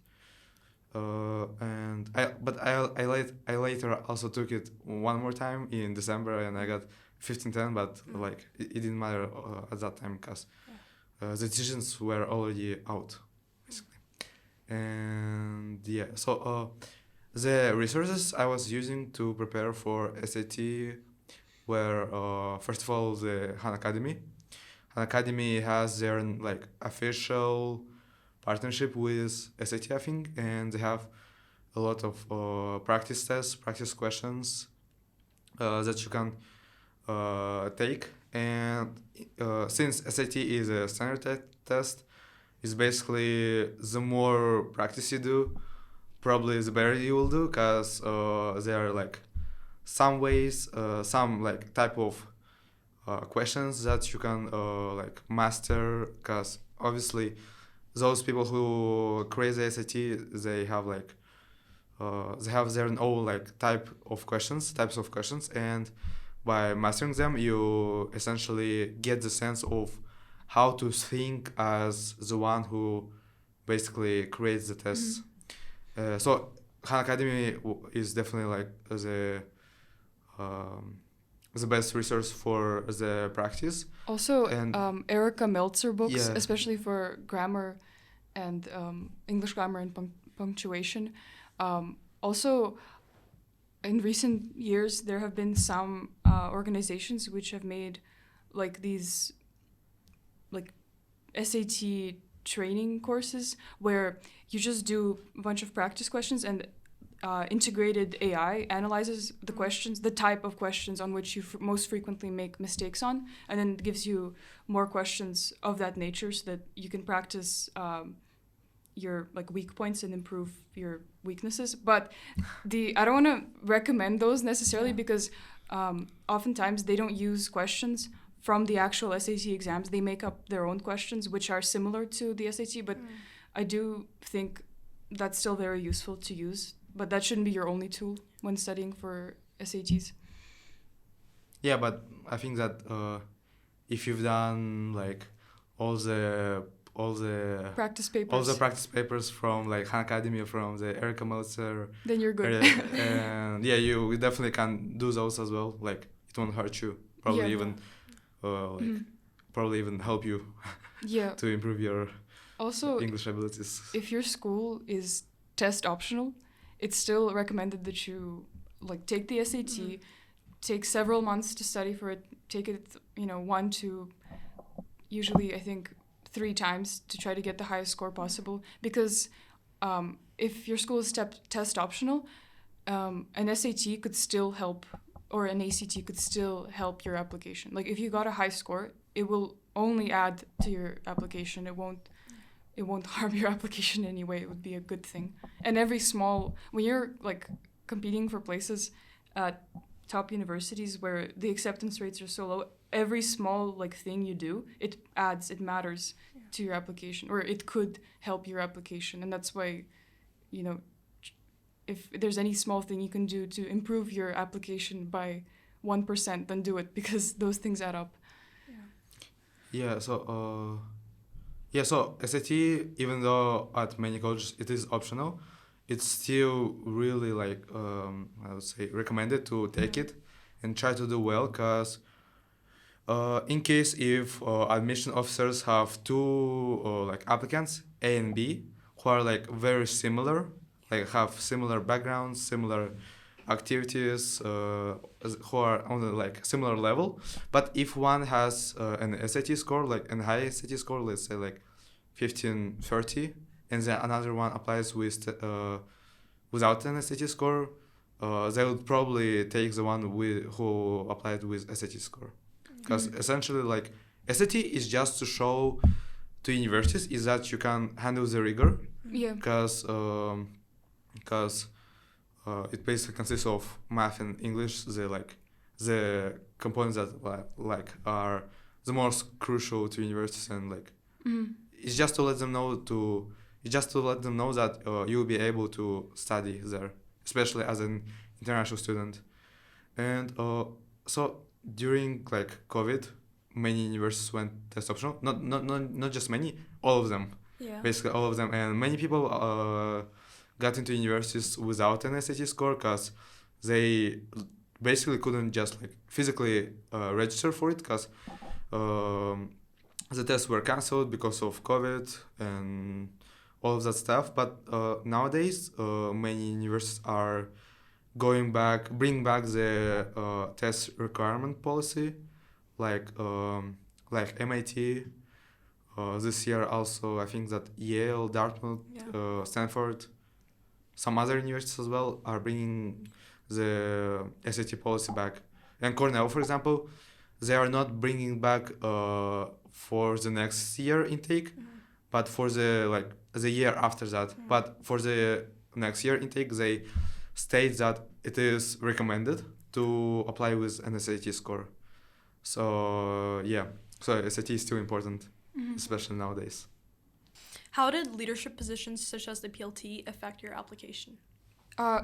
And I later also took it one more time in December, and I got 1510, but like it didn't matter at that time, because the decisions were already out, basically. And so the resources I was using to prepare for SAT were first of all the Han Academy. Han Academy has their, like, official partnership with SAT, I think, and they have a lot of practice tests, practice questions that you can take. And since SAT is a standard test, it's basically the more practice you do, probably the better you will do, because there are, like, some ways, some, like, type of questions that you can like master, because obviously those people who create the SAT, they have, like, they have their own, like, types of questions, and by mastering them, you essentially get the sense of how to think as the one who basically creates the tests. So Han Academy is definitely, like, the best resource for the practice. Also, Erica Meltzer books, especially for grammar and English grammar and punctuation. Also, in recent years, there have been some organizations which have made like these like SAT training courses where you just do a bunch of practice questions and integrated AI analyzes the questions, the type of questions on which you most frequently make mistakes on, and then gives you more questions of that nature so that you can practice your like weak points and improve your weaknesses. But I don't want to recommend those necessarily because oftentimes they don't use questions from the actual SAT exams. They make up their own questions which are similar to the SAT, but I do think that's still very useful to use. But that shouldn't be your only tool when studying for SATs. Yeah, but I think that if you've done like all the practice papers, all the practice papers from like Khan Academy, from the Erika Meltzer, then you're good. And yeah, you definitely can do those as well. Like it won't hurt you. Probably even probably even help you to improve your English abilities. If your school is test optional, it's still recommended that you like take the SAT, take several months to study for it, take it 1 to usually I think 3 times to try to get the highest score possible, because if your school is test optional, an SAT could still help, or an ACT could still help your application. Like if you got a high score, it will only add to your application. It won't harm your application in any way. It would be a good thing. And when you're like competing for places at top universities where the acceptance rates are so low, every small like thing you do, it matters to your application, or it could help your application. And that's why, if there's any small thing you can do to improve your application by 1%, then do it, because those things add up. So SAT, even though at many colleges it is optional, it's still really like I would say recommended to take it and try to do well, because in case if admission officers have 2 like applicants, A and B, who are like very similar, like have similar backgrounds, similar activities, who are on a like similar level, but if one has an SAT score, like a high SAT score, let's say like 15-30, and then another one applies with without an SAT score, they would probably take the one who applied with SAT score, because essentially like SAT is just to show to universities is that you can handle the rigor, because it basically consists of math and English, the components that are the most crucial to universities, and like it's just to let them know that you'll be able to study there, especially as an international student. And so during like COVID, many universities went test optional. Not just many, all of them. Basically all of them, and many people got into universities without an SAT score because they basically couldn't just like physically register for it, because the tests were cancelled because of COVID and all of that stuff. But nowadays many universities are bring back the test requirement policy, like MIT. This year also I think that Yale, Dartmouth, Stanford, some other universities as well are bringing the SAT policy back. And Cornell, for example, they are not bringing back for the next year intake, but for the year after that. But for the next year intake, they state that it is recommended to apply with an SAT score. So so SAT is still important, especially nowadays. How did leadership positions such as the PLT affect your application?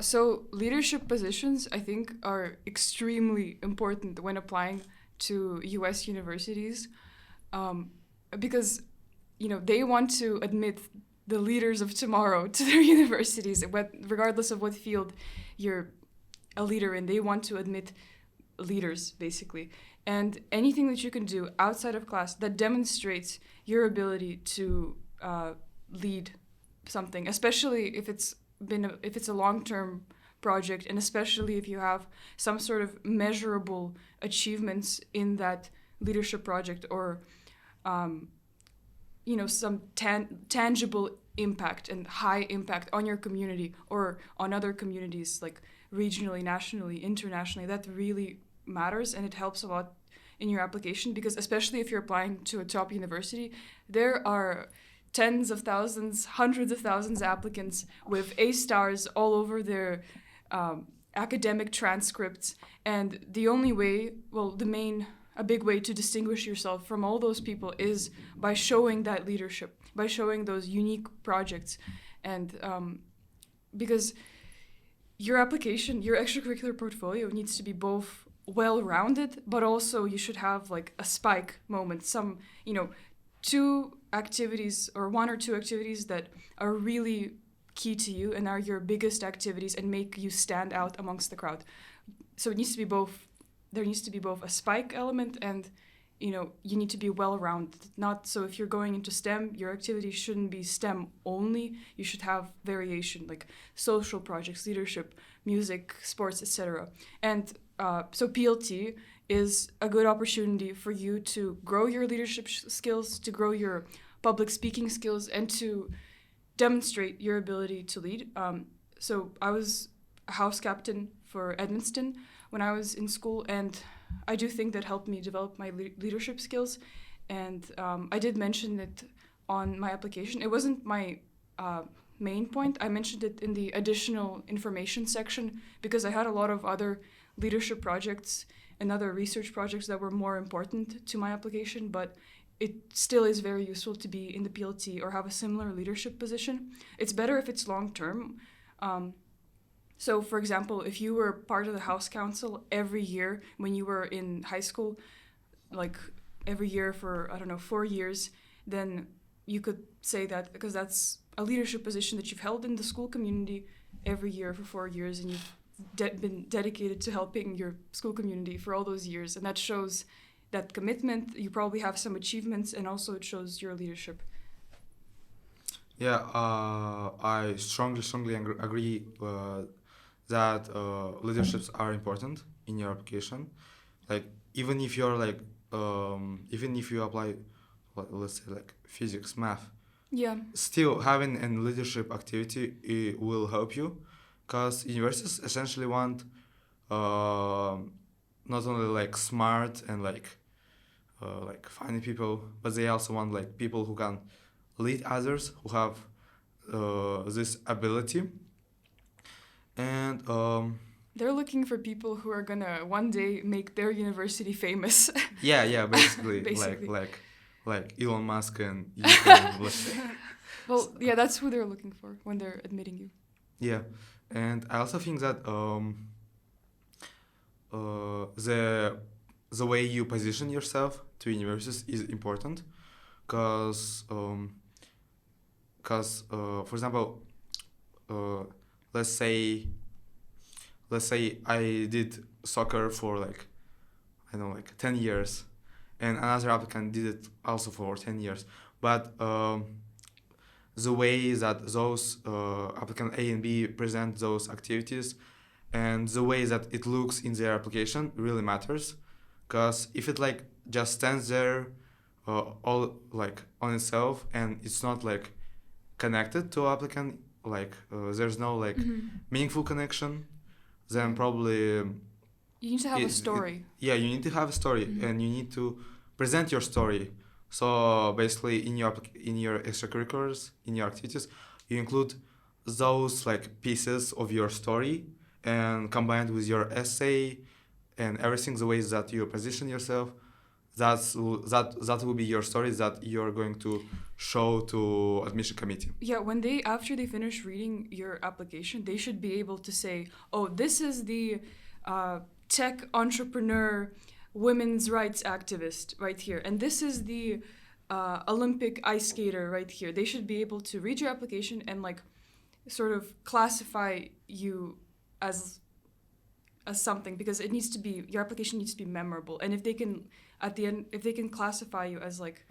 So leadership positions, I think, are extremely important when applying to US universities, because they want to admit the leaders of tomorrow to their universities, regardless of what field you're a leader in. They want to admit leaders, basically. And anything that you can do outside of class that demonstrates your ability to lead something, especially if it's a long-term project, and especially if you have some sort of measurable achievements in that leadership project, or some tangible impact and high impact on your community or on other communities, like regionally, nationally, internationally. That really matters, and it helps a lot in your application, because especially if you're applying to a top university, there are tens of thousands, hundreds of thousands of applicants with A stars all over their academic transcripts. And the only way, a big way to distinguish yourself from all those people is by showing that leadership, by showing those unique projects. And because your application, your extracurricular portfolio needs to be both well-rounded, but also you should have like a spike moment, some, 2 activities or 1 or 2 activities that are really key to you and are your biggest activities and make you stand out amongst the crowd. So it needs to be both. There needs to be both a spike element and, you need to be well-rounded. Not so if you're going into STEM, your activity shouldn't be STEM only. You should have variation, like social projects, leadership, music, sports, etc. And so PLT is a good opportunity for you to grow your leadership skills, to grow your public speaking skills, and to demonstrate your ability to lead. So I was a house captain for Edmonton when I was in school, and I do think that helped me develop my leadership skills. And I did mention it on my application. It wasn't my main point. I mentioned it in the additional information section because I had a lot of other leadership projects and other research projects that were more important to my application, but it still is very useful to be in the PLT or have a similar leadership position. It's better if it's long-term. So, for example, if you were part of the House Council every year when you were in high school, like every year for, 4 years, then you could say that because that's a leadership position that you've held in the school community every year for 4 years, and you've been dedicated to helping your school community for all those years. And that shows that commitment. You probably have some achievements, and also it shows your leadership. Yeah, I strongly agree that leaderships are important in your application. Like even if you're like even if you apply, let's say like physics, math. Yeah. Still having a leadership activity it will help you, because universities essentially want not only like smart and like funny people, but they also want like people who can lead others, who have this ability. And they're looking for people who are gonna one day make their university famous. basically, Basically. like Elon Musk and Well, yeah, that's who they're looking for when they're admitting you. Yeah, and I also think that the way you position yourself to universities is important, because for example, let's say I did soccer for like 10 years, and another applicant did it also for 10 years, but the way that those applicant A and B present those activities and the way that it looks in their application really matters, because if it like just stands there all like on itself and it's not like connected to applicant, like there's no like meaningful connection, then probably you need to have a story. You need to have a story, and you need to present your story. So basically in your extracurriculars, in your activities, you include those like pieces of your story, and combined with your essay and everything, the ways that you position yourself, that will be your story that you're going to show to admission committee. Yeah, after they finish reading your application, they should be able to say, oh, this is the tech entrepreneur, women's rights activist right here, and this is the Olympic ice skater right here. They should be able to read your application and like sort of classify you as something, because your application needs to be memorable. And if they can at the end, if they can classify you as like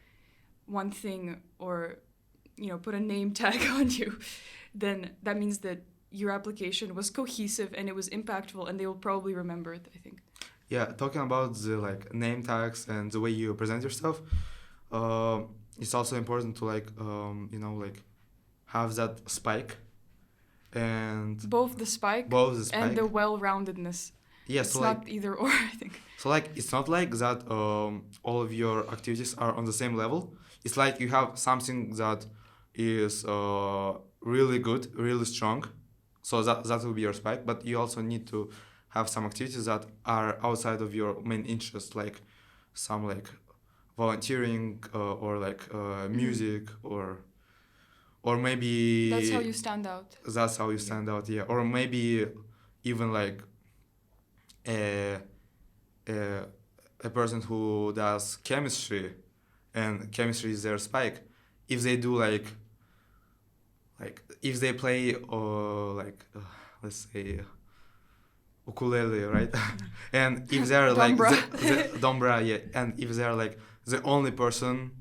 one thing or put a name tag on you, then that means that your application was cohesive and it was impactful, and they will probably remember it, I think. Yeah, talking about the like name tags and the way you present yourself, it's also important to like like have that spike and Both the spike and the well-roundedness. Yeah, It's so not like either or, I think. so like it's not like that all of your activities are on the same level. It's like you have something that is really good, really strong. So that will be your spike, but you also need to have some activities that are outside of your main interest, like some like volunteering or like music or maybe That's how you stand out. that's how you stand out, yeah. Or maybe even like a, a, a person who does chemistry and chemistry is their spike. If they do like if they play let's say ukulele, right? And if they're like Dombra. the dombra, yeah, and if they're like the only person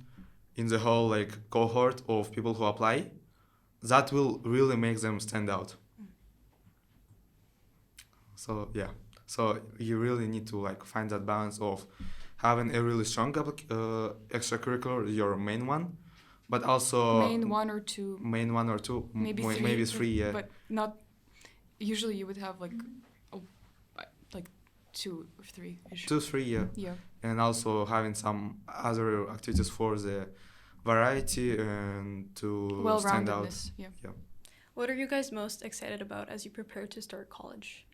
in the whole like cohort of people who apply, that will really make them stand out. So yeah, so you really need to like find that balance of having a really strong extracurricular, your main one, but also Main one or two. Maybe maybe three, yeah. But not. Usually, you would have like 2 or 3 ish. 2, 3, yeah. Yeah. And also having some other activities for the variety and to stand out. Well-roundedness. Yeah. What are you guys most excited about as you prepare to start college?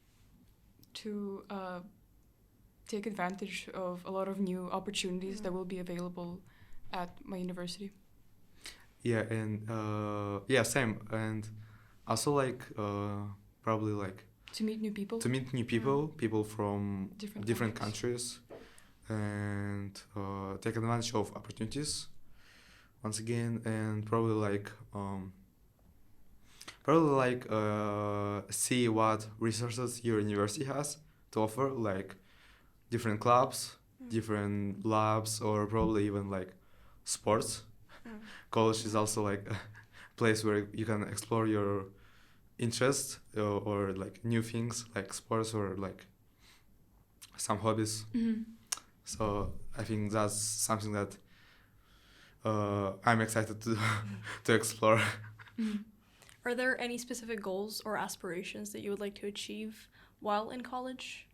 To take advantage of a lot of new opportunities that will be available at my university. Yeah, and same. And also like probably like To meet new people. to meet new people from different countries, and take advantage of opportunities once again, and probably see what resources your university has to offer, like different clubs, different labs, or probably even like sports. College is also like a place where you can explore your interests or like new things like sports or like some hobbies. Mm-hmm. So I think that's something that I'm excited to explore. Mm-hmm. Are there any specific goals or aspirations that you would like to achieve while in college?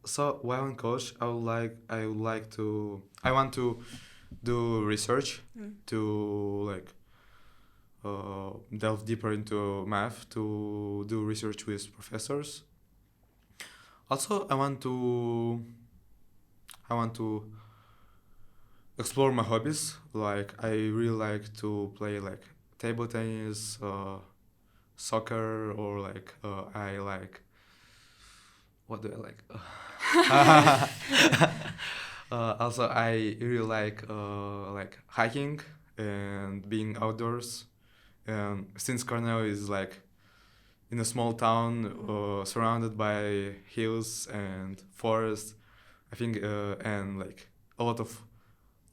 So while in college, I want to do research to like delve deeper into math, to do research with professors. Also, I want to explore my hobbies. Like I really like to play like table tennis, soccer, or like I like. What do I like? Also, I really like hiking and being outdoors. And since Cornell is like in a small town surrounded by hills and forests, I think, and like a lot of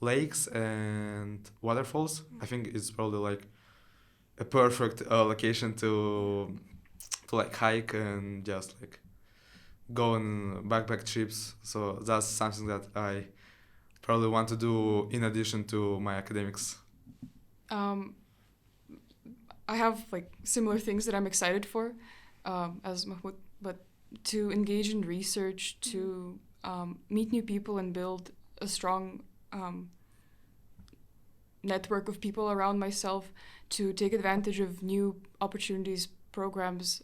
lakes and waterfalls, I think it's probably like a perfect location to like hike and just like go on backpack trips. So that's something that I probably want to do in addition to my academics. I have like similar things that I'm excited for as Makhmut, but to engage in research, to meet new people and build a strong network of people around myself, to take advantage of new opportunities, programs,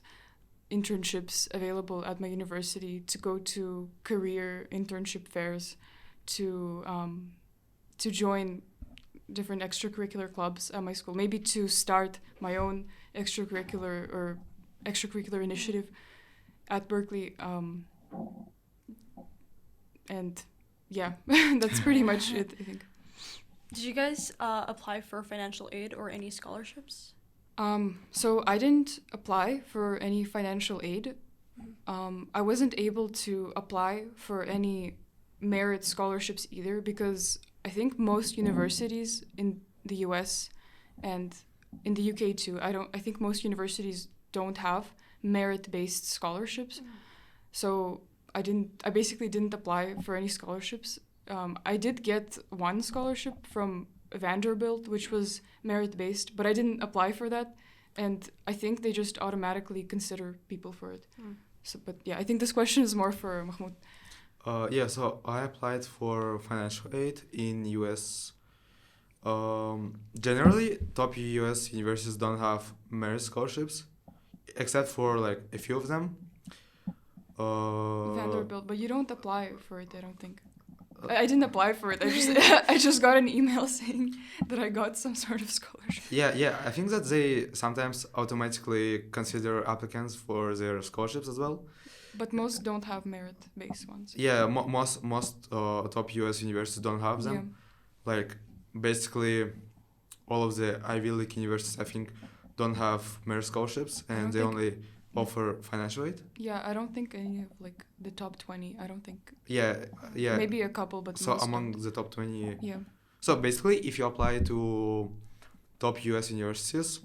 internships available at my university, to go to career internship fairs, to join different extracurricular clubs at my school, maybe to start my own extracurricular initiative at Berkeley, and yeah, that's pretty much it, I think. Did you guys apply for financial aid or any scholarships? So I didn't apply for any financial aid. I wasn't able to apply for any merit scholarships either, because I think most universities in the US and in the UK too. I think most universities don't have merit-based scholarships, so I basically didn't apply for any scholarships. I did get one scholarship from Vanderbilt, which was merit-based, but I didn't apply for that, and I think they just automatically consider people for it. So, but yeah, I think this question is more for Makhmut. Yeah, so I applied for financial aid in US. Generally, top US universities don't have merit scholarships, except for like a few of them. Vanderbilt, but you don't apply for it, I don't think. I didn't apply for it. I just got an email saying that I got some sort of scholarship. Yeah. I think that they sometimes automatically consider applicants for their scholarships as well. But most don't have merit-based ones. Yeah, most top US universities don't have them. Yeah. Like basically, all of the Ivy League universities, I think, don't have merit scholarships, and they only offer financial aid. Yeah, I don't think any of like the top 20. I don't think. Yeah. Maybe a couple, but so most among don't. the top 20. Yeah. So basically, if you apply to top US universities,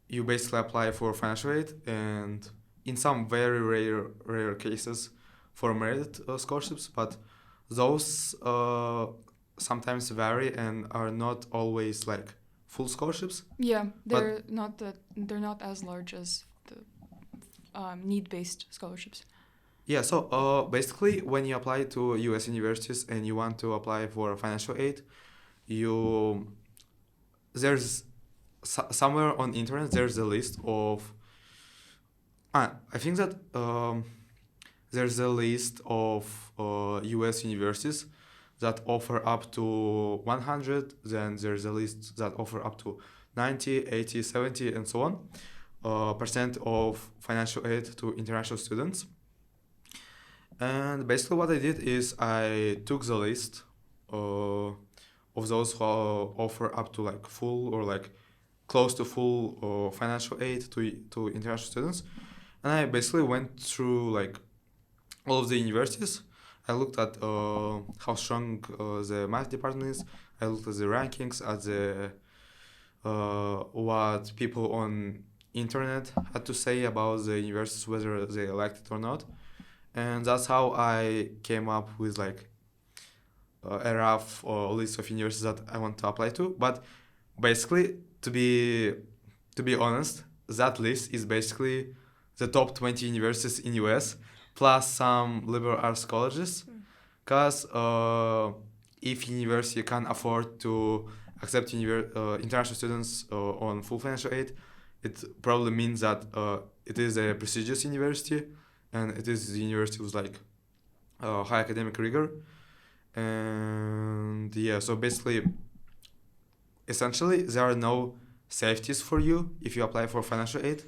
you basically apply for financial aid, and in some very rare cases for merit scholarships, but those sometimes vary and are not always like full scholarships. Yeah, they're not as large as the need-based scholarships. Yeah, so basically when you apply to US universities and you want to apply for financial aid, there's somewhere on internet there's a list of I think that there's a list of US universities that offer up to 100, then there's a list that offer up to 90, 80, 70 and so on percent of financial aid to international students. And basically what I did is I took the list of those who offer up to like full or like close to full financial aid to international students, and I basically went through like all of the universities. I looked at how strong the math department is. I looked at the rankings, at the what people on internet had to say about the universities, whether they liked it or not, and that's how I came up with like a rough list of universities that I want to apply to. But basically, to be honest, that list is basically the top 20 universities in US plus some liberal arts colleges, because if university can afford to accept international students on full financial aid, it probably means that it is a prestigious university and it is the university with like high academic rigor. And yeah, so basically, essentially, there are no safeties for you if you apply for financial aid,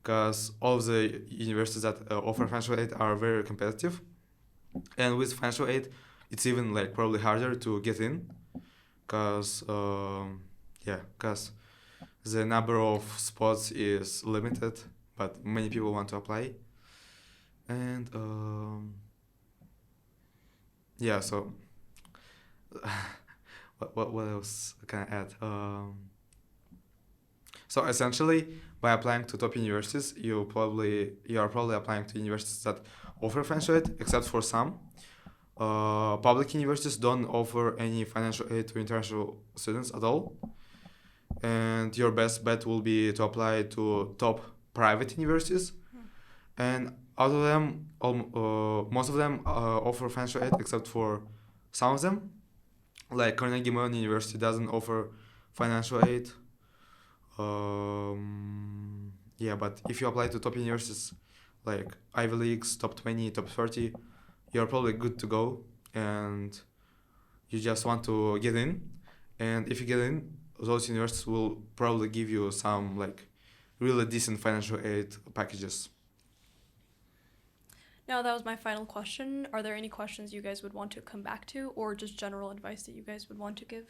because all of the universities that offer financial aid are very competitive, and with financial aid, it's even like probably harder to get in, because the number of spots is limited, but many people want to apply, and yeah. So what else can I add? So essentially, by applying to top universities, you are probably applying to universities that offer financial aid, except for some. Public universities don't offer any financial aid to international students at all. And your best bet will be to apply to top private universities. And out of them, most of them offer financial aid, except for some of them. Like Cornell University doesn't offer financial aid. But if you apply to top universities like Ivy Leagues, top 20, top 30, you're probably good to go, and you just want to get in. And if you get in, those universities will probably give you some like really decent financial aid packages. Now, that was my final question. Are there any questions you guys would want to come back to, or just general advice that you guys would want to give?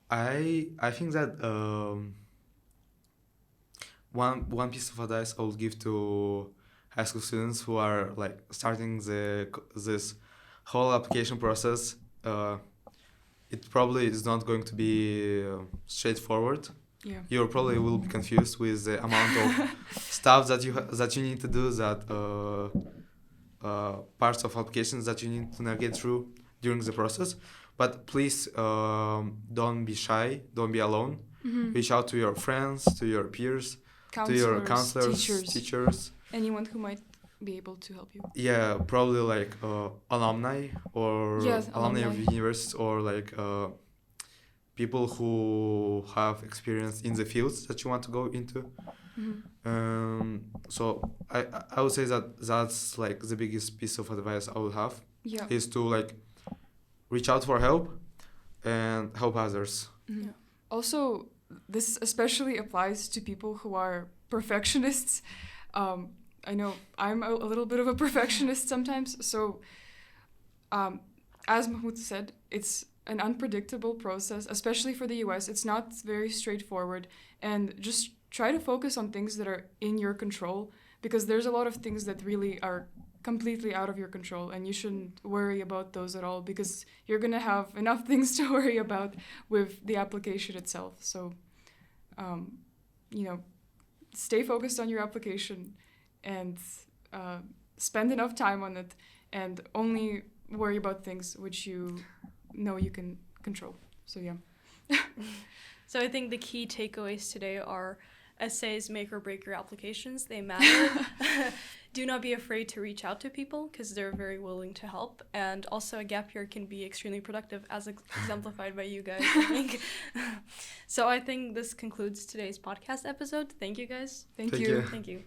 I think that one piece of advice I would give to high school students who are like starting this whole application process it probably is not going to be straightforward. Yeah. You probably will be confused with the amount of stuff that you need to do, that parts of applications that you need to navigate through during the process. But please don't be shy, don't be alone. Mm-hmm. Reach out to your friends, to your peers, to your counselors, teachers. Anyone who might be able to help you. Yeah, probably like alumni or Yes, alumni of alumni. universities, or like people who have experience in the fields that you want to go into. Mm-hmm. So I would say that that's like the biggest piece of advice I would have, Yeah. is to like reach out for help and help others. Mm-hmm. Yeah. Also, this especially applies to people who are perfectionists. I know I'm a little bit of a perfectionist sometimes. So, as Makhmut said, it's an unpredictable process, especially for the US. It's not very straightforward. And just try to focus on things that are in your control, because there's a lot of things that really are completely out of your control, and you shouldn't worry about those at all, because you're going to have enough things to worry about with the application itself. So, stay focused on your application and spend enough time on it, and only worry about things which you know you can control. So, yeah. So I think the key takeaways today are: essays make or break your applications. They matter. Do not be afraid to reach out to people, because they're very willing to help. And also, a gap year can be extremely productive, as exemplified by you guys, I think. So I think this concludes today's podcast episode. Thank you, guys. Thank Thank you. you. Thank you.